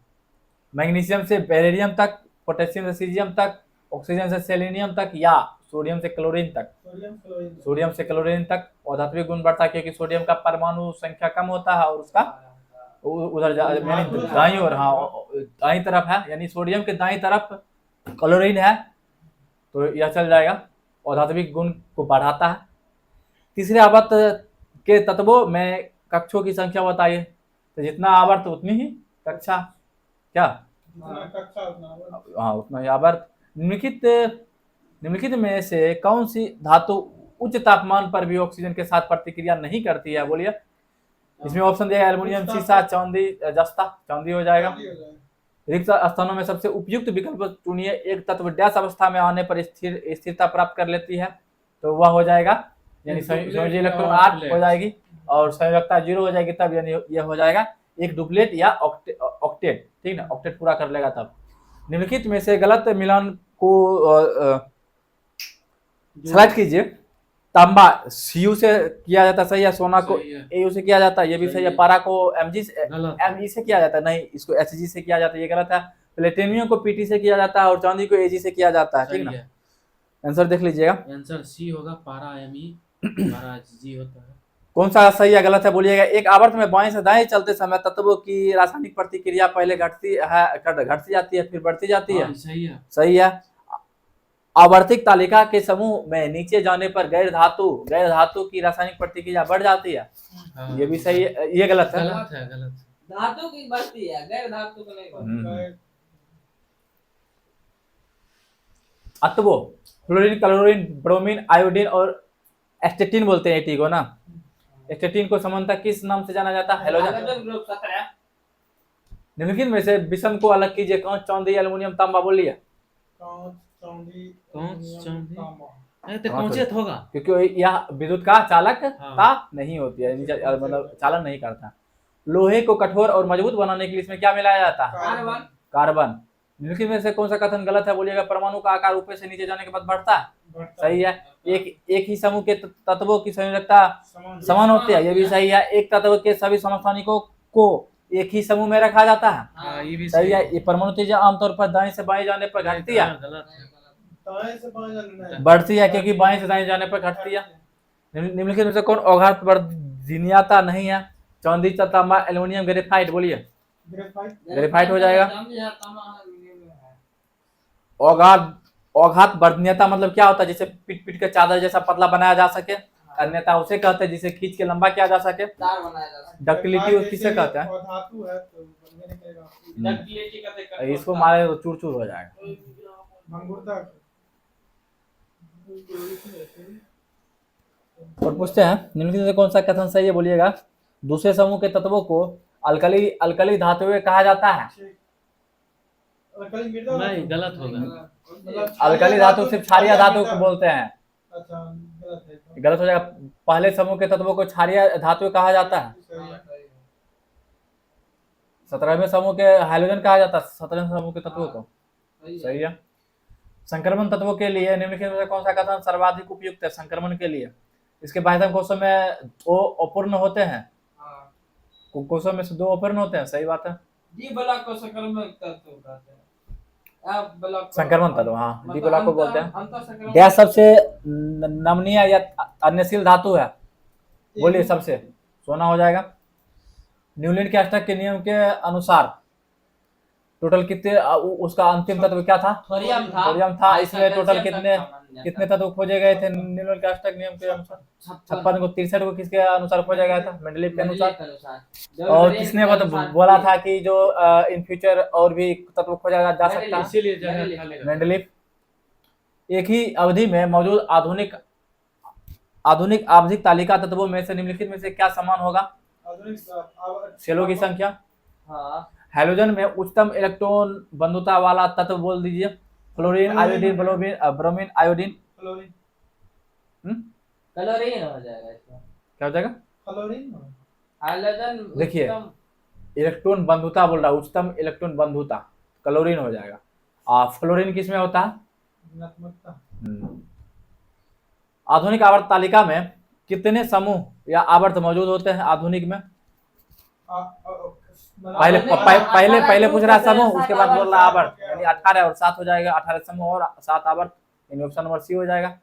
मैग्नीशियम से बेरिलियम तक पोटेशियम से सीजियम तक, ऑक्सीजन से सेलेनियम तक, या सोडियम से क्लोरीन तक। Sodium chlorine. सोडियम से क्लोरीन तक और धात्विक गुण बढ़ता है क्योंकि सोडियम का परमाणु संख्या कम होता है और उसका उधर दाई और हाँ दाई तरफ है, यानी सोडियम के दाई तरफ क्लोरीन है तो यह चल जाएगा और धात्विक गुण को बढ़ाता है। तीसरे आवर्त के तत्वों में कक्षों की संख्या बताइए, तो जितना आवर्त उतनी ही कक्षा, क्या जितना कक्षा उतना। हाँ उतना ही आवर्त। निम्नलिखित में से कौन सी धातु उच्च तापमान पर भी ऑक्सीजन के साथ प्रतिक्रिया नहीं करती है, बोलिए। इसमें ऑप्शन दिया है एल्युमिनियम, शीशा, चांदी, जस्ता। चांदी हो जाएगा। रिक्त स्थानों में सबसे उपयुक्त विकल्प चुनिए। एक तत्व डैश अवस्था में आने पर स्थिरता प्राप्त कर लेती है, तो वह हो जाएगा यानी संयोजी इलेक्ट्रॉन 8 हो जाएगी और संयोजकता 0 हो जाएगी, तब यानी यह हो जाएगा एक डुप्लेट या ऑक्टेट, ठीक ना, ऑक्टेट पूरा कर लेगा तब। निम्नलिखित में से गलत मिलान को सेलेक्ट कीजिए। तांबा Cu से किया जाता है, सही है। सोना को Au से किया जाता है, ये भी सही है। पारा को Mg से किया जाता है, नहीं, इसको Hg से किया जाता है, ये गलत है। प्लेटिनियम को Pt से किया जाता है और चांदी को Ag से किया जाता है, ठीक ना। आंसर देख लीजिएगा। आंसर सी होगा, पारा Me, पारा Hg होता है। कौन सा सही या गलत है बोलिएगा। एक आवर्त में बाएं से दाएं चलते समय तत्वों की रासायनिक प्रतिक्रिया पहले घटती जाती है फिर बढ़ती जाती है। सही है। आवर्तिक तालिका के समूह में नीचे जाने पर गैर धातु की रासायनिक प्रतिक्रिया बढ़ जाती है, ये भी सही है। ये गलत है। धातु की बढ़ती है, गैर धातु को नहीं बढ़ती। अतवो फ्लोरीन, क्लोरीन, ब्रोमीन, आयोडीन और एस्टेटिन बोलते हैं को ना। एस्टेटिन को सामान्यतः किस नाम से जाना जाता है? Halogen group 17। निम्नलिखित में से विषम को अलग कीजिए। कांच, चांदी, एल्युमिनियम, तांबा बोलिए। होगा क्योंकि यह विद्युत का चालक का नहीं होती है, मतलब चालन नहीं करता। लोहे को कठोर और मजबूत बनाने के लिए इसमें क्या मिलाया जाता है? कार्बन। निम्नलिखित में से कौन सा कथन गलत है बोलिएगा। परमाणु का आकार ऊपर से नीचे जाने के बाद बढ़ता है, सही है। एक ही समूह के तत्वों की संयोजकता समान होती है, ये भी सही है। एक तत्व के सभी समस्थानिकों को एक ही समूह में रखा जाता है, ये भी सही है। ये परमाणु तेजी आमतौर पर दाएं से बाएं जाने पर घटती है, बढ़ती है, क्योंकि बाएं से दाएं जाने पर घटती है। निम्नलिखित में से कौन अघात वर्धनीयता नहीं है? चांदी, तांबा, एल्युमिनियम, ग्रेफाइट बोलिए। ग्रेफाइट हो जाएगा। औघात वर्धनीयता मतलब क्या होता है? जिसे पीट के चादर जैसा पतला बनाया जा सके, अन्यथा उसे कहते हैं जिसे खींच के लंबा किया जा सके। डक्टिलिटी किसे कहते हैं? इसको मारे तो चूर चूर हो जाएगा। और पूछते हैं निम्नलिखित में कौन सा कथन सही है बोलिएगा। दूसरे समूह के तत्वों को अलकली धातुएं कहा जाता है। नहीं, गलत होगा। अलकली धातु सिर्फ क्षारीय धातु को बोलते हैं। गलत हो जाएगा। पहले समूह के तत्वों को क्षारीय धातु कहा जाता है। 17वें समूह के हाइड्रोजन कहा जाता है। 17वें समूह के तत्वों को, सही है। संक्रमण तत्वों के लिए निम्नलिखित में कौन सा कथन सर्वाधिक उपयुक्त है संक्रमण के लिए? इसके बाह्यतम कोशों में 2 अपूर्ण होते हैं, कोशों में से 2 अपूर्ण होते हैं, सही बात है। डी ब्लॉक को संक्रमण तत्व कहते हैं। संक्रमण तत्व, हाँ, डी ब्लॉक को बोलते हैं। गैस सबसे नमनीय या अन्यशील धातु है बोलिए। सबसे सोना हो जाएगा। न्यूलैंड के अष्टक के नियम के अनुसार टोटल कितने, उसका अंतिम तत्व क्या था? थोरियम था। इसमें टोटल कितने तत्व खोजे गए थे न्यूलैंड के अष्टक नियम के अनुसार? 56 को। 63 को किसके अनुसार खोजा गया था? मेंडलीव के अनुसार। और किसने बोला था कि जो इन फ्यूचर और भी तत्व खोजा जा सकता है? इसीलिए मेंडलीव। एक ही अवधि में मौजूद आधुनिक आवधिक तालिका तत्वों में से निम्नलिखित में से क्या समान होगा? सेलों की संख्या। हैलोजन में उच्चतम इलेक्ट्रॉन बंधुता वाला तत्व बोल दीजिए। Fluorine, iodine, bromine, iodine. Chlorine हो जाएगा इसमें। क्या हो जाएगा? हाइड्रोजन। देखिए इलेक्ट्रॉन बंधुता बोल रहा है, उच्चतम इलेक्ट्रॉन बंधुता, क्लोरीन हो जाएगा। फ्लोरीन किस में होता है? आधुनिक आवर्त तालिका में कितने समूह या आवर्त मौजूद होते हैं आधुनिक में? पहले पहले पहले पूछ रहा है समूह, उसके बाद बोल रहा है आवर्त, यानी 18 और 7 हो जाएगा, 18 समूह और 7 आवर्त, यानी ऑप्शन नंबर सी हो जाएगा।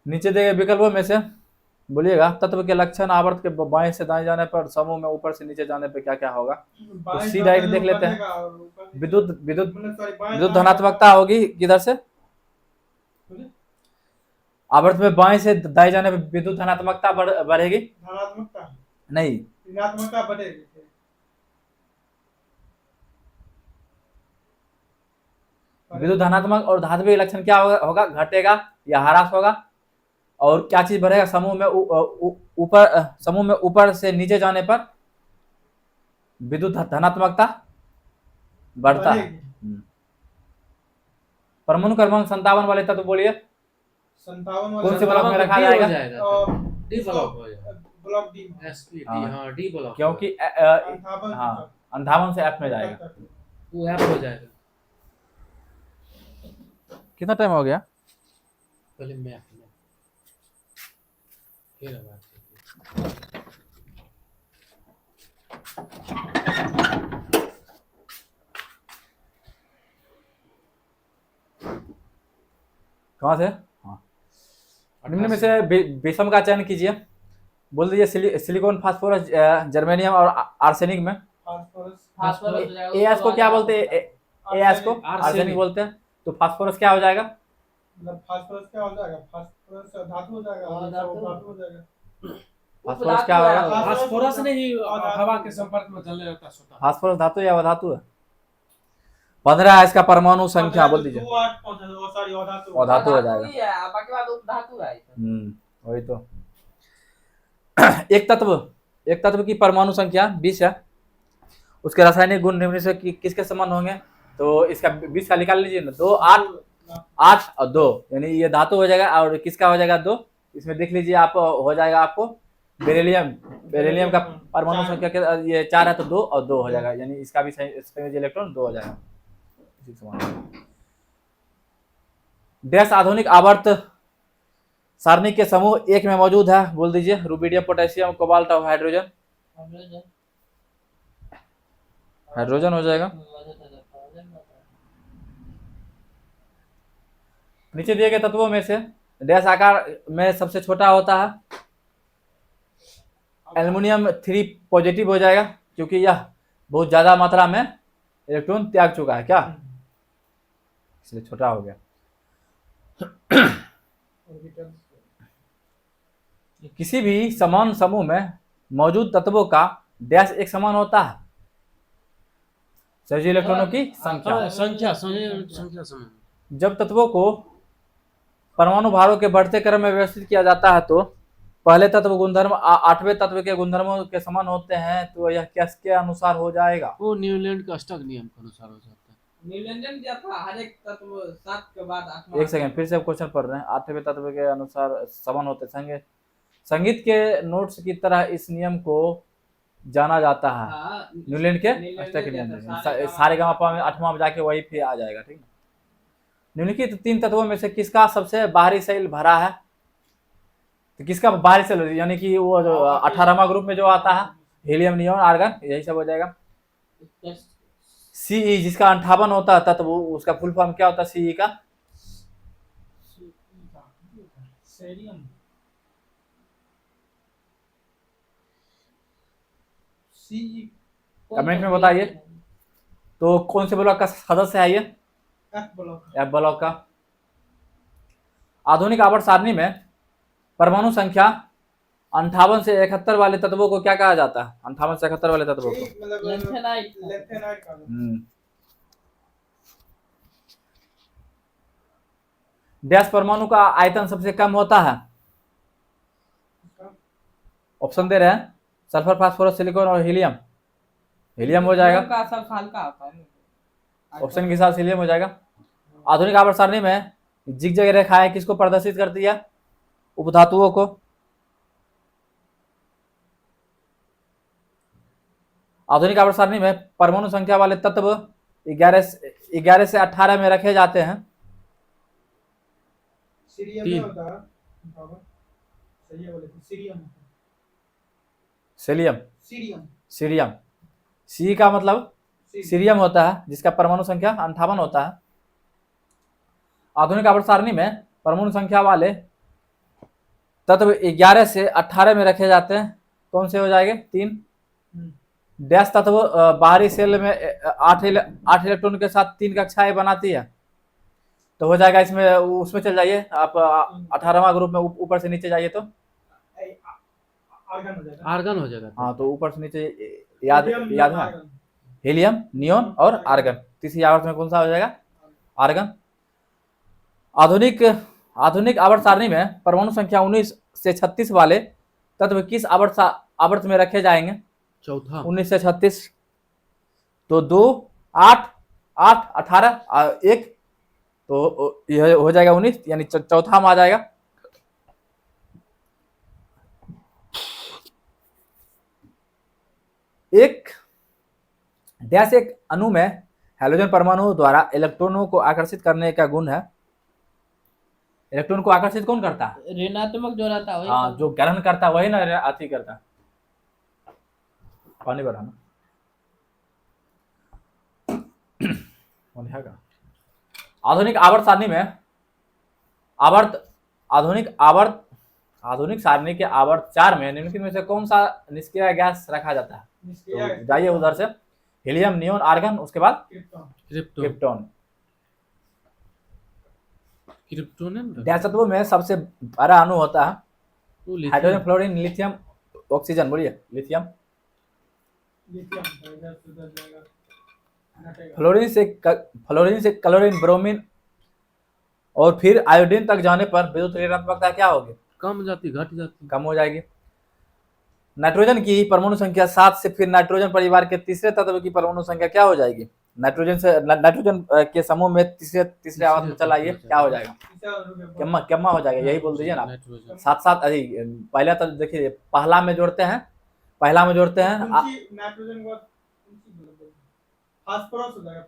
नीचे दिए गए विकल्पों में से बोलिएगा तत्व के लक्षण आवर्त के बाएं से दाएं जाने पर, समूह में ऊपर से नीचे जाने पर क्या क्या होगा। तो सी डायरेक्ट देख लेते हैं। विद्युत विद्युत विद्युत धनात्मकता होगी किधर से, आवर्त में बाएं से दाएं जाने पर विद्युत धनात्मकता बढ़ेगी, धनात्मकता नहीं ऋणात्मकता बढ़ेगी। विद्युत धनात्मक और धात्विक लक्षण क्या होगा, घटेगा या ह्रास होगा। और क्या चीज बढ़ेगा, समूह में ऊपर, समूह में ऊपर से नीचे जाने पर विद्युत धनात्मकता बढ़ता है। परमाणु क्रमांक 57 वाले तत्व बोलिए, 57 कौन से ब्लॉक में रखा जाएगा। डी ब्लॉक हो जाएगा, ब्लॉक डी, एसपी डी, हां डी ब्लॉक, क्योंकि हाँ 58 से एफ में जाएगा, वो एफ हो जाएगा। कितना टाइम हो गया। पहले मैं फिर बात कहाँ से, हाँ निम्न में से विषम का चयन कीजिए। बोल दीजिए सिलिकॉन, फास्फोरस, जर्मेनियम और आर्सेनिक में फास्फोरस हो जाएगा। एएस को क्या बोलते हैं, एएस को आर्सेनिक बोलते हैं। तो फास्फोरस क्या हो जाएगा, मतलब फास्फोरस क्या हो जाएगा, फास्फोरस धातु हो जाएगा, धातु हो जाएगा। फास्फोरस क्या होगा, फास्फोरस नहीं हवा के संपर्क में जलने लगता है। फास्फोरस धातु या अधातु है। 15 है इसका परमाणु संख्या, बोल दीजिए अधातु हो जाएगा। बाकी बात धातु है। वही तो। एक तत्व की परमाणु संख्या 20 है, उसके रासायनिक गुण निम्न से किसके समान होंगे। तो इसका 20 का निकाल लीजिए ना, 2 8 और 2, यानी ये धातु हो जाएगा। और किसका हो जाएगा 2, इसमें देख लीजिए आप, हो जाएगा आपको बेरिलियम का परमाणु संख्या ये 4 है, तो 2 और 2 हो जाएगा, यानी इसका भी संयोजी इलेक्ट्रॉन 2 हो जाएगा। डैश आधुनिक आवर्त सारणी के समूह 1 में मौजूद है, बोल दीजिए रुबिडियम, पोटेशियम, कोबाल्ट और हाइड्रोजन। हाइड्रोजन हो जाएगा। नीचे दिए गए तत्वों में से डैश आकार में सबसे छोटा होता है। एल्युमिनियम 3 पॉजिटिव हो जाएगा, क्योंकि यह बहुत ज्यादा मात्रा में इलेक्ट्रॉन त्याग चुका है, क्या इसलिए छोटा हो गया। किसी भी समान समूह में मौजूद तत्वों का डैश एक समान होता है, सभी इलेक्ट्रॉनों की संख्या। जब तत्वों को परमाणु भारों के बढ़ते क्रम में व्यवस्थित किया जाता है, तो पहले तत्व गुणधर्म 8वें तत्व के गुणधर्मों के समान होते हैं, तो यह किसके अनुसार हो जाएगा। वो न्यूलैंड का अष्टक नियम के अनुसार हो जाता है। न्यूलैंड क्या था, हर एक तत्व 7 के बाद 8वां। एक सेकंड, फिर से क्वेश्चन पढ़ रहे हैं। 8वें तत्व के अनुसार समान होते हैं। संगीत के नोट्स की तरह इस नियम को जाना जाता है। न्यूलैंड के अष्टक नियम, सारे गामा में 8वां जाके वही फिर आ जाएगा, ठीक है। निम्नलिखित 3 तत्वों में से किसका सबसे बाहरी सेल भरा है। तो किसका बाहरी सेल, यानी कि वो जो 18वां ग्रुप में जो आता है, हीलियम, नियॉन, आर्गन, यही सब हो जाएगा। सीई जिसका 58 होता है तत्व, उसका फुल फॉर्म क्या होता है सीई का। कमेंट में बताइए। तो कौन से ब्लॉक का सदस्य है ये, एफ ब्लॉक का। आधुनिक आवर्त सारणी में परमाणु संख्या 58 से 71 वाले तत्वों को क्या कहा जाता है। 58 से 71 वाले तत्वों को डैश परमाणु का आयतन सबसे कम होता है। ऑप्शन दे रहे हैं, सल्फर, फास्फोरस, सिलिकॉन और हीलियम। हीलियम हो जाएगा, का सब हल्का होता है। ऑप्शन के हिसाब से हीलियम हो जाएगा। आधुनिक आवर्त सारणी में जिगजैग रेखाएं किसको प्रदर्शित करती है, उपधातुओं को। आधुनिक आवर्त सारणी में परमाणु संख्या वाले तत्व 11 से 18 में रखे जाते हैं। सीरियम सी का मतलब सीरियम होता है जिसका परमाणु संख्या 58 होता है। आधुनिक आवर्त सारणी में परमाणु संख्या वाले तत्व 11 से 18 में रखे जाते हैं। कौन से हो जाएंगे? 3 डैश तत्व बाहरी सेल में 8 इलेक्ट्रॉन के साथ 3 कक्षाएं बनाती है, तो हो जाएगा इसमें, उसमें चल जाइए आप 18वां ग्रुप में ऊपर से नीचे जाइए तो आर्गन हो जाएगा। आर्गन हो जाएगा। हाँ, तो ऊपर से नीचे याद हीलियम, याद है, आर्गन। हीलियम, नियोन और आर्गन। तीसरी आवर्त में कौन सा हो जाएगा? आर्गन। आधुनिक आवर्त सारणी में परमाणु संख्या 19 से 36 वाले तत्व किस आवर्त में रखे जाएंगे? चौथा 19 से 36। तो 2, 8, 8, 18, 1, तो यह हो जाएगा 19, यानी चौथा में आ जाएगा। एक डैश एक अणु में हैलोजन परमाणु द्वारा इलेक्ट्रॉनों को आकर्षित करने का गुण है। इलेक्ट्रॉन को आकर्षित कौन करता है? ऋणात्मक जो रहता है वही हाँ, जो ग्रहण करता है वही ना अति करता है। पानी बढ़ाना आधुनिक आवर्त सारणी में आधुनिक सारणी के आवर्त 4 में निम्नलिखित में से कौन सा निष्क्रिय गैस रखा जाता है? तो जाइए उधर से, हीलियम, नियोन, आर्गन, उसके बाद क्रिप्टॉन। डैश तत्वों में सबसे बड़ा अणु होता है हाइड्रोजन, फ्लोरीन, लिथियम, ऑक्सीजन। बोलिए। लिथियम। फ्लोरीन से क्लोरीन, ब्रोमीन और फिर आयोडीन तक जाने पर विद्युत ऋणात्मकता क्या होगी? कम जाती, घट जाती, कम हो जाएगी। नाइट्रोजन की परमाणु संख्या 7 से फिर नाइट्रोजन परिवार के तीसरे तत्व की परमाणु संख्या क्या हो जाएगी? नाइट्रोजन के समूह में तीसरे आवर्त में चलाइए, क्या हो जाएगा? केम्मा हो जाएगा, यही बोल दीजिए ना। नाइट्रोजन। 7 पहले तो देखिए, पहला में जोड़ते हैं नाइट्रोजन को फास्फोरस हो जाएगा।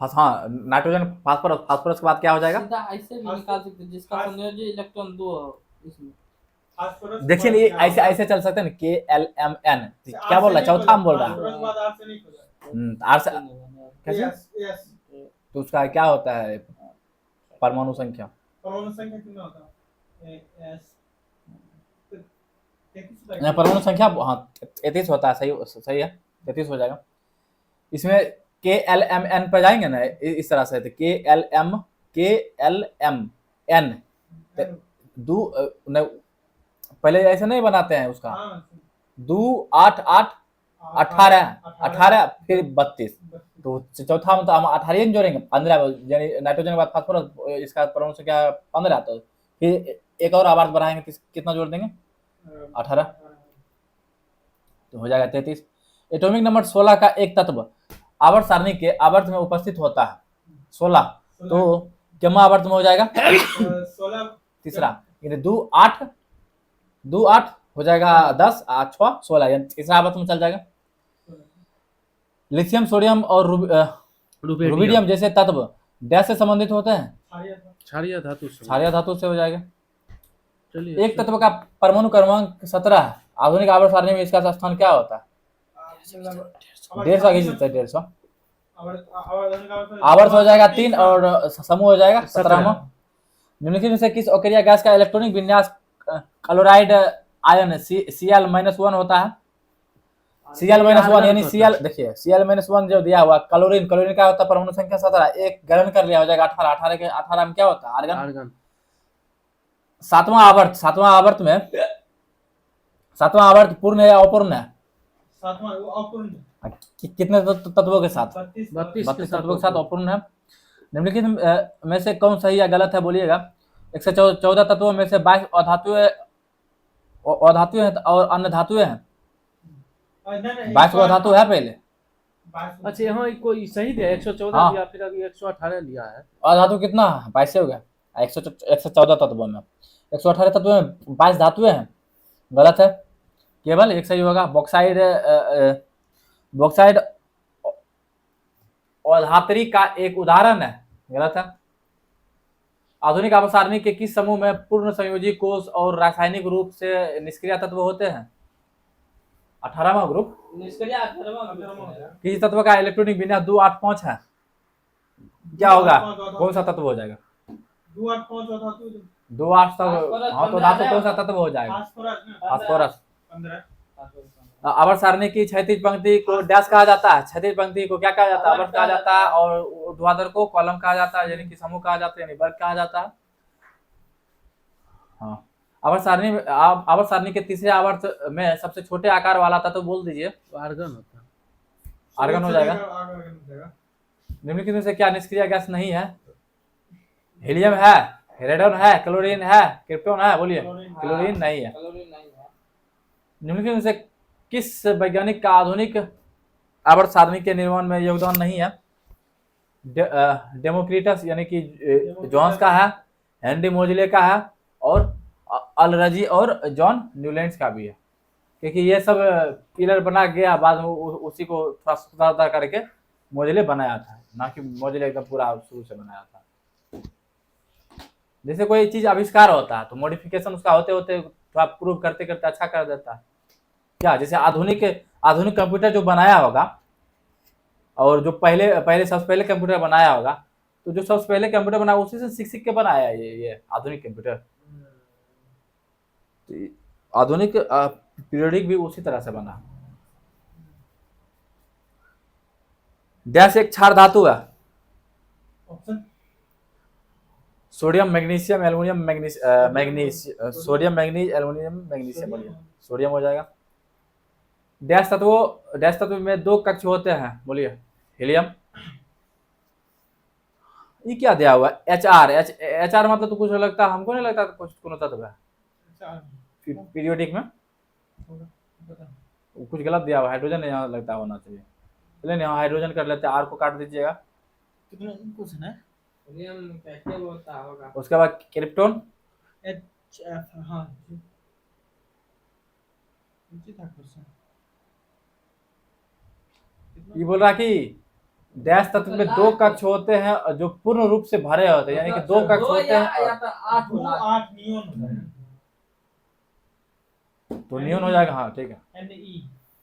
हाँ, नाइट्रोजन, फास्फोरस के बाद क्या हो जाएगा? सीधा ऐसे भी निकाल सकते हैं जिसका संयोजी इलेक्ट्रॉन 2 हो इसमें। देखिए, ये ऐसे चल सकते हैं ना, KLMN। क्या बोल रहा है? चौथा में बोल रहा है। आर से कैसे? तो उसका क्या होता है परमाणु संख्या? कितना होता है? परमाणु संख्या हाँ 33 होता है। सही है, 33 हो जाएगा। इसमें KLMN पर जाएंगे ना, इस तरह से, तो KLMN 2 पहले ऐसे नहीं बनाते हैं उसका। 2, 8, 8, 18 फिर 32। तो चौथा में तो हम 18 जोड़ेंगे, 15, यानी नाइट्रोजन के बाद फास्फोरस, इसका परमाणु संख्या 15। तो फिर एक और आवर्त बढ़ाएंगे तो कितना जोड़ देंगे? 18, तो हो जाएगा 33। एटॉमिक नंबर 16 का एक तत्व आवर्त सारणी के आवर्त में उपस्थित होता है 16, तो केम्मा आवर्त में हो जाएगा? 16 तीसरा, यानी 2, 8 हो जाएगा 10, 8, 6, 16, यानी तीसरा आवर्त में चल जाएगा। लिथियम, सोडियम और रुबिडियम जैसे तत्व डैश से संबंधित होते हैं? क्षारीय धातु से। क्षारीय धातु से हो जाएगा। चलिए, एक तत्व का परमाणु क्रमांक 17 है। आधुनिक आवर्त सारणी में इसका स्थान क्या होता है? 150 घिस देते हैं, 150 आवर्त हो जाएगा 3 और समूह हो जाएगा 17। निम्नलिखित में से किस अकेरिया गैस का इलेक्ट्रॉनिक विन्यास क्लोराइड आयन Cl-1 होता है? Cl-1 यानी Cl, देखिए Cl-1 जो दिया हुआ क्लोरीन का होता है परमाणु संख्या 17, एक ग्रहण कर लिया, हो जाएगा 18 के 18 में क्या होता है? आर्गन। सातवां आवर्त पूर्ण है या अपूर्ण है? कितने तत्वों के साथ? 32 तत्वों के साथ अपूर्ण है। निम्नलिखित में से कौन सही या गलत है? बोलिएगा। 114 तत्वों में से 22 अधातुएं हैं और अन्य धातुएं हैं। 22 अधातु है पहले। अच्छा, यहाँ कोई सही दिया 114 हाँ। दिया, फिर अभी 118 लिया है। अधातु कितना है? 22 हो गया। 114 तत्वों में 118 तत्वों में 22 धातुएं हैं, गलत है। केवल एक सही होगा। बॉक्साइड अधातरी का एक उदाहरण है, गलत है। आधुनिक आवर्त सारणी के किस समूह में पूर्ण संयोजी कोष और रासायनिक रूप से निष्क्रिय तत्व होते हैं? 18वां ग्रुप निष्क्रिय 18वां अठारहवां ग्रुप है। किसी तत्व का इलेक्ट्रॉनिक विन्यास 2 8 5 है, क्या होगा? कौन सा तत्व हो जाएगा? 2 8 5 और धातु 2 8 तब फास्फोरस हाँ, तो 15 धातु कौन सा है। तत्व हो जाएगा? फास्फोरस ना फास्फोरस। 15 आवर्त सारणी की क्षैतिज पंक्ति को डैश कहा जाता है, क्षैतिज पंक्ति को क्या कहा जाता है? आवर्त कहा जाता है, और ऊर्ध्वाधर को कॉलम कहा जाता है, यानी कि समूह कहा जाता है, यानी वर्ग कहा जाता है। हाँ, आवर्त सारणी के तीसरे आवर्त में सबसे छोटे आकार वाला तत्व बोल दीजिए। आर्गन होता है। आर्गन हो जाएगा। आर्गन हो जाएगा। निम्नलिखित में से क्या निष्क्रिय गैस नहीं है? हीलियम है, रेडन है, क्लोरीन है, क्रिप्टॉन है, बोलिए। क्लोरीन नहीं है। क्लोरीन नहीं है। निम्नलिखित में से किस वैज्ञानिक का आधुनिक आवर्त सारणी के निर्माण में योगदान नहीं है? डेमोक्रिटस यानी कि जॉन्स का है, हेनरी मोजले का है, और अलरजी और जॉन न्यूलैंड्स का भी है, क्योंकि ये सब पिलर बना गया बाद में उसी को थोड़ा सुधार करके मोजले बनाया था, ना कि मोजले एकदम पूरा शुरू से बनाया था। जैसे कोई चीज आविष्कार होता है तो मॉडिफिकेशन उसका होते होते थोड़ा प्रूव करते करते अच्छा कर देता है। क्या जैसे आधुनिक कंप्यूटर जो बनाया होगा, और जो सबसे पहले कंप्यूटर बनाया होगा, तो जो सबसे पहले कंप्यूटर बनाया उसी से सीख के बनाया है ये आधुनिक कंप्यूटर। आधुनिक पीरियडिक भी उसी तरह से बना। डैश एक क्षार धातु है। Option sodium magnesium aluminium sodium manganese aluminium magnesium, बोलिए। सोडियम हो जाएगा। डैश तत्व में 2 कक्ष होते हैं, बोलिए। हीलियम। ये क्या दिया हुआ है? एच आर मतलब तो कुछ लगता है, हमको नहीं लगता कुछ कोनो तत्व है पीरियोडिक में। कुछ गलत दिया हुआ, हाइड्रोजन यहाँ लगता होना चाहिए। चलिए यहाँ हाइड्रोजन कर लेते हैं, आर को काट दीजिएगा। कितना क्वेश्चन है? हीलियम कैसे होता होगा? उसके बाद क्रिप्टोन। एच एफ हां जी था क्वेश्चन। ये बोल रहा कि डैश तत्व में 2 कक्ष होते हैं जो पूर्ण रूप से भरे होते हैं, यानी कि 2 कक्ष होते या हैं, तो 8 2 होना। 8 नियॉन होता है। तो नियॉन हो जाएगा। हाँ ठीक है। Ne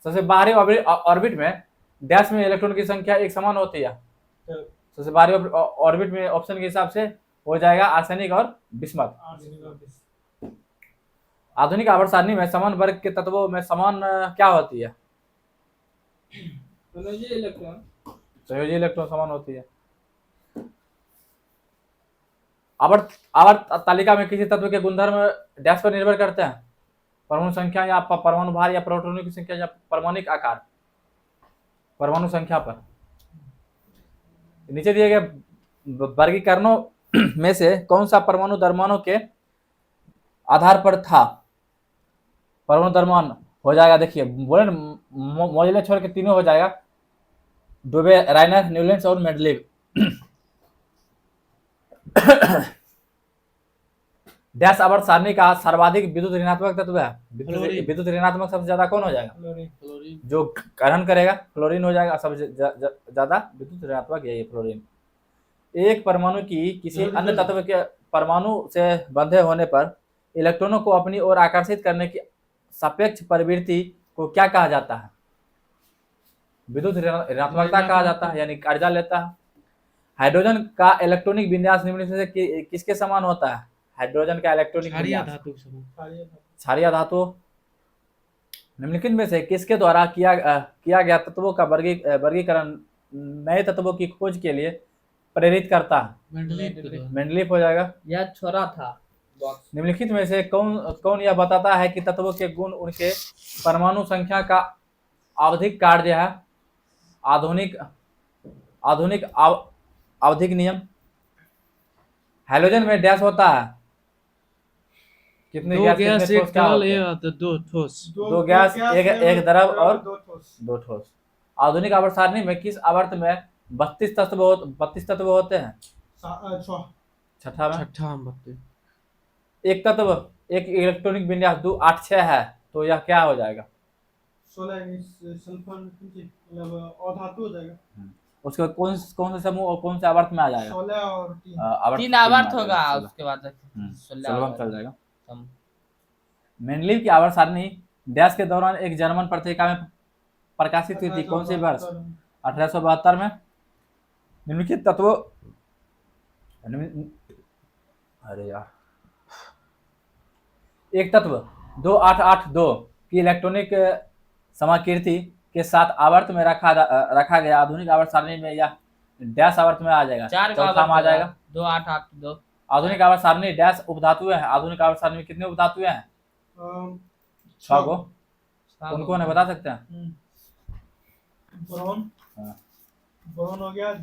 सबसे बाहरी ऑर्बिट में डैश में इलेक्ट्रॉन की संख्या एक समान होती है। सबसे बाहरी ऑर्बिट में ऑप्शन के हिसाब से हो जाएगा आर्सेनिक और बिस्मथ। आधुनिक आवर्त सारणी में समान वर्ग के तत्वों में समान क्या होती है? संयोजी इलेक्ट्रॉन। संयोजी इलेक्ट्रॉन समान होती है। आवर्त तालिका में किसी तत्व के गुणधर्म डैश पर निर्भर करते हैं? परमाणु संख्या या परमाणु भार या प्रोटॉनों की संख्या या परमाणुक आकार? परमाणु संख्या पर। नीचे दिए गए वर्गीकरणों में से कौन सा परमाणु द्रव्यमानों के आधार पर था? परमाणु द्रव्यमान हो जाएगा, देखिए बोले मोजले छोड़ के तीनों हो जाएगा, डुबे, राइनर, न्यूलैंड्स और मेंडलीव। डैश आवर्त सारणी का सर्वाधिक विद्युत ऋणात्मक तत्व है। विद्युत ऋणात्मक सबसे ज्यादा कौन हो जाएगा? क्लोरीन। जो ग्रहण करेगा क्लोरीन हो जाएगा। सबसे ज्यादा विद्युत ऋणात्मक यही फ्लोरीन। एक परमाणु की किसी अन्य तत्व के परमाणु से बंधे होने पर इलेक्ट्रॉनों को अपनी ओर आकर्षित करने की सापेक्ष प्रवृत्ति को क्या कहा जाता है? विद्युत ऋणात्मकता कहा जाता है, यानी कर्जा लेता है। हाइड्रोजन का इलेक्ट्रॉनिक विन्यास निम्नलिखित में से किसके समान होता है? हाइड्रोजन का इलेक्ट्रॉनिक क्षारीय विन्यास धातु के समूह। क्षारीय धातु निम्नलिखित में से किसके द्वारा किया गया तत्वों का वर्गीकरण नए तत्वों की खोज के लिए प्रेरित करता है? मेंडलीफ हो जाएगा। यह छोरा था बॉक्स। निम्नलिखित में से कौन यह बताता है कि तत्वों के गुण उनके परमाणु संख्या का आवधिक कार्य है? आधुनिक आवधिक नियम। हैलोजन में डैश होता है, कितने 2 गैस गैस कितने 1 ठोस क्या तरल होते हैं? या 2 ठोस। 2 गैस एक द्रव और 2 ठोस। 2 ठोस। आधुनिक आवर्त सारणी में किस आवर्त में 32 तत्व होते हैं? छठा में। छठा में 32। एक तत्व एक इलेक्ट्रॉनिक विन्यास 2 8 6 है, तो यह क्या हो जाएगा? 16 सल्फर मतलब अधातु हो जाएगा। उसके बाद कौन से समूह और कौन से आवर्त में आ जाएगा? 16 और 3 3 आवर्त होगा, उसके बाद 16 चल जाएगा। हम मेंडलीव की आवर्त सारणी डैश के दौरान एक जर्मन पत्रिका में प्रकाशित हुई थी, कौन सी वर्ष? 1872 में। निम्नलिखित तत्वों अरे यार, एक तत्व 2882 की इलेक्ट्रॉनिक समाकीर्ति के साथ आवर्त में रखा गया आधुनिक आवर्त सारणी में यह डैश आवर्त में आ जाएगा, 4 का चौथा में आ जाएगा। 2882। आधुनिक आवर्त सारणी डैश उपधातुएं हैं। आधुनिक आवर्त सारणी में कितने उपधातुएं हैं? 6 को। कौन कौन है बता सकते हैं? बोरॉन, हाँ। बोरॉन हो गया,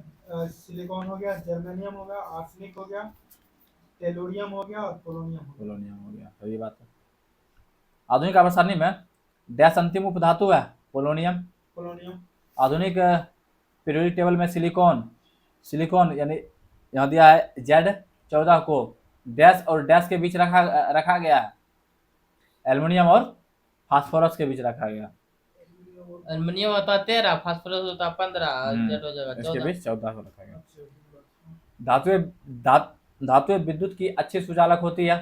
सिलिकॉन हो गया, जर्मेनियम हो गया, आर्सेनिक हो गया, टेलोरियम हो गया और पोलोनियम हो गया। पोलोनियम हो गया, सही बात है। आधुनिक आवर्त सारणी में डैश अंतिम उपधातु है, पोलोनियम। पोलोनियम। आधुनिक पीरियोडिक टेबल में सिलिकॉन यानी यहाँ दिया है Z14 को डैश और डैश के बीच रखा गया है। एल्युमिनियम और फास्फोरस के बीच रखा गया। एल्युमिनियम होता है 13, फास्फोरस होता है 15, जेड हो जाएगा इसके 14। बीच 14 को रखा गया। धातुएं विद्युत की अच्छी सुचालक होती है,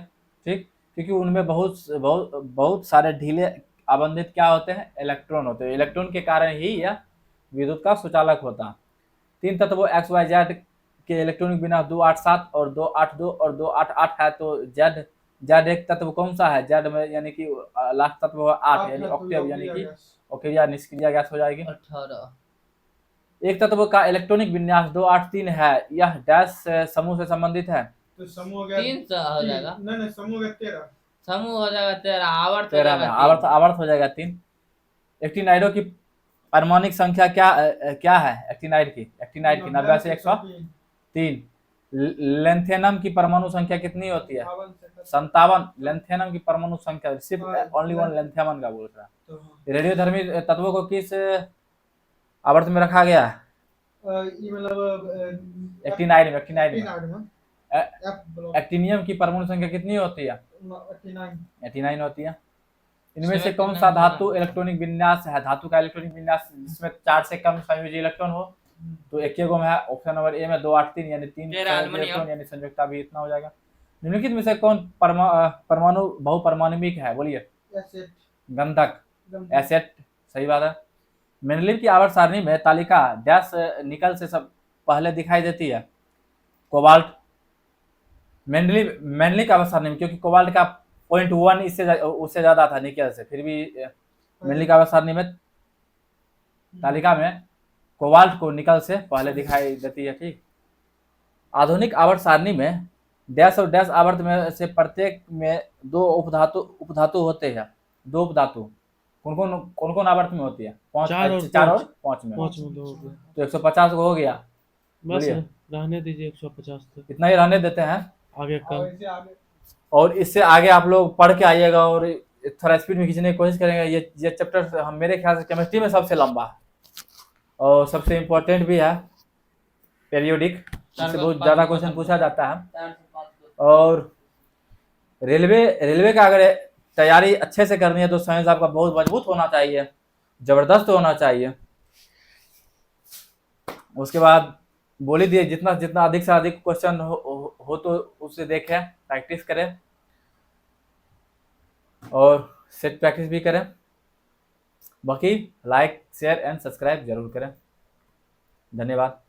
ठीक, क्योंकि उनमें बहुत सारे ढीले आबंधित क्या होते हैं? इलेक्ट्रॉन होते हैं। इलेक्ट्रॉन के कारण ही यह विद्युत का सुचालक होता। 3 तत्वों XYZ के इलेक्ट्रॉनिक विन्यास 287 और 282 और 288 है, तो Z एक तत्व कौन सा है? Z में यानी कि लास्ट तत्व 8 यानी ऑक्टेव यानी कि ओके या निष्क्रिय गैस हो जाएगी। 18। एक तत्व का इलेक्ट्रॉनिक विन्यास 283 है, यह डैश समूह से संबंधित है। तो समूह हो गया 3 से हो जाएगा। नहीं, समूह हो गया 13। समूह हो जाएगा 13, आवर्त हो 13 में जाएगा आवर्त हो जाएगा 3। एक्टिनाइडों की परमाणुक संख्या क्या है? एक्टिनाइड की 90 से 103। लेंथेनम की परमाणु संख्या कितनी होती है? 57। लेंथेनम की परमाणु संख्या सिर्फ ओनली वन लेंथेनम का बोल रहा है। रेडियोधर्मी तत्वों को किस आवर्त में रखा गया है? ये मतलब एक्टिनाइड में F ब्लॉक एक्टिनियम की परमाणु संख्या कितनी होती है? 89 होती है। इनमें से कौन सा धातु इलेक्ट्रॉनिक विन्यास है? धातु का इलेक्ट्रॉनिक विन्यास जिसमें 4 से कम संयोजी इलेक्ट्रॉन हो, तो एक में है। ऑप्शन नंबर ए में 283 यानी 3 इलेक्ट्रॉन यानी संयुक्ता भी इतना हो जाएगा। निम्नलिखित में से कौन परमाणु बहुपरमाणुविक है? बोलिए। गंधक, एसेट, सही बात है। मेंडलीव की आवर्त सारणी में तालिका डैश निकल से सब पहले दिखाई देती है? कोबाल्ट। मेंडलीव की आवर्त सारणी में, क्योंकि कोबाल्ट का 0.1 उससे ज्यादा था निकल से, फिर भी मेंडलीव की आवर्त सारणी में तालिका में कोबाल्ट को निकल से पहले दिखाई देती है, ठीक। आधुनिक आवर्त सारणी में डैश और डैश आवर्त में से प्रत्येक में 2 उपधातु होते हैं। 2 उपधातु कौन कौन आवर्त में होती है? 4 और 5 में। 5 में 2 हो गया। तो 150 को हो गया। बस बोलिए। रहने दीजिए 150 तक, इतना ही रहने देते हैं। आगे कल। और इससे आगे आप लोग पढ़ के आइएगा और थोड़ा स्पीड में खींचने की कोशिश करेंगे। ये चैप्टर हम मेरे ख्याल से केमिस्ट्री में सबसे लंबा है और सबसे इम्पोर्टेंट भी है। पीरियोडिक से बहुत ज़्यादा क्वेश्चन पूछा जाता है। और रेलवे का अगर तैयारी अच्छे से करनी है तो साइंस आपका बहुत मजबूत होना चाहिए, जबरदस्त होना चाहिए। उसके बाद बोली दिए जितना अधिक से अधिक क्वेश्चन हो तो उसे देखें, प्रैक्टिस करें और सेट प्रैक्टिस भी करें। बाकी लाइक शेयर एंड सब्सक्राइब जरूर करें। धन्यवाद।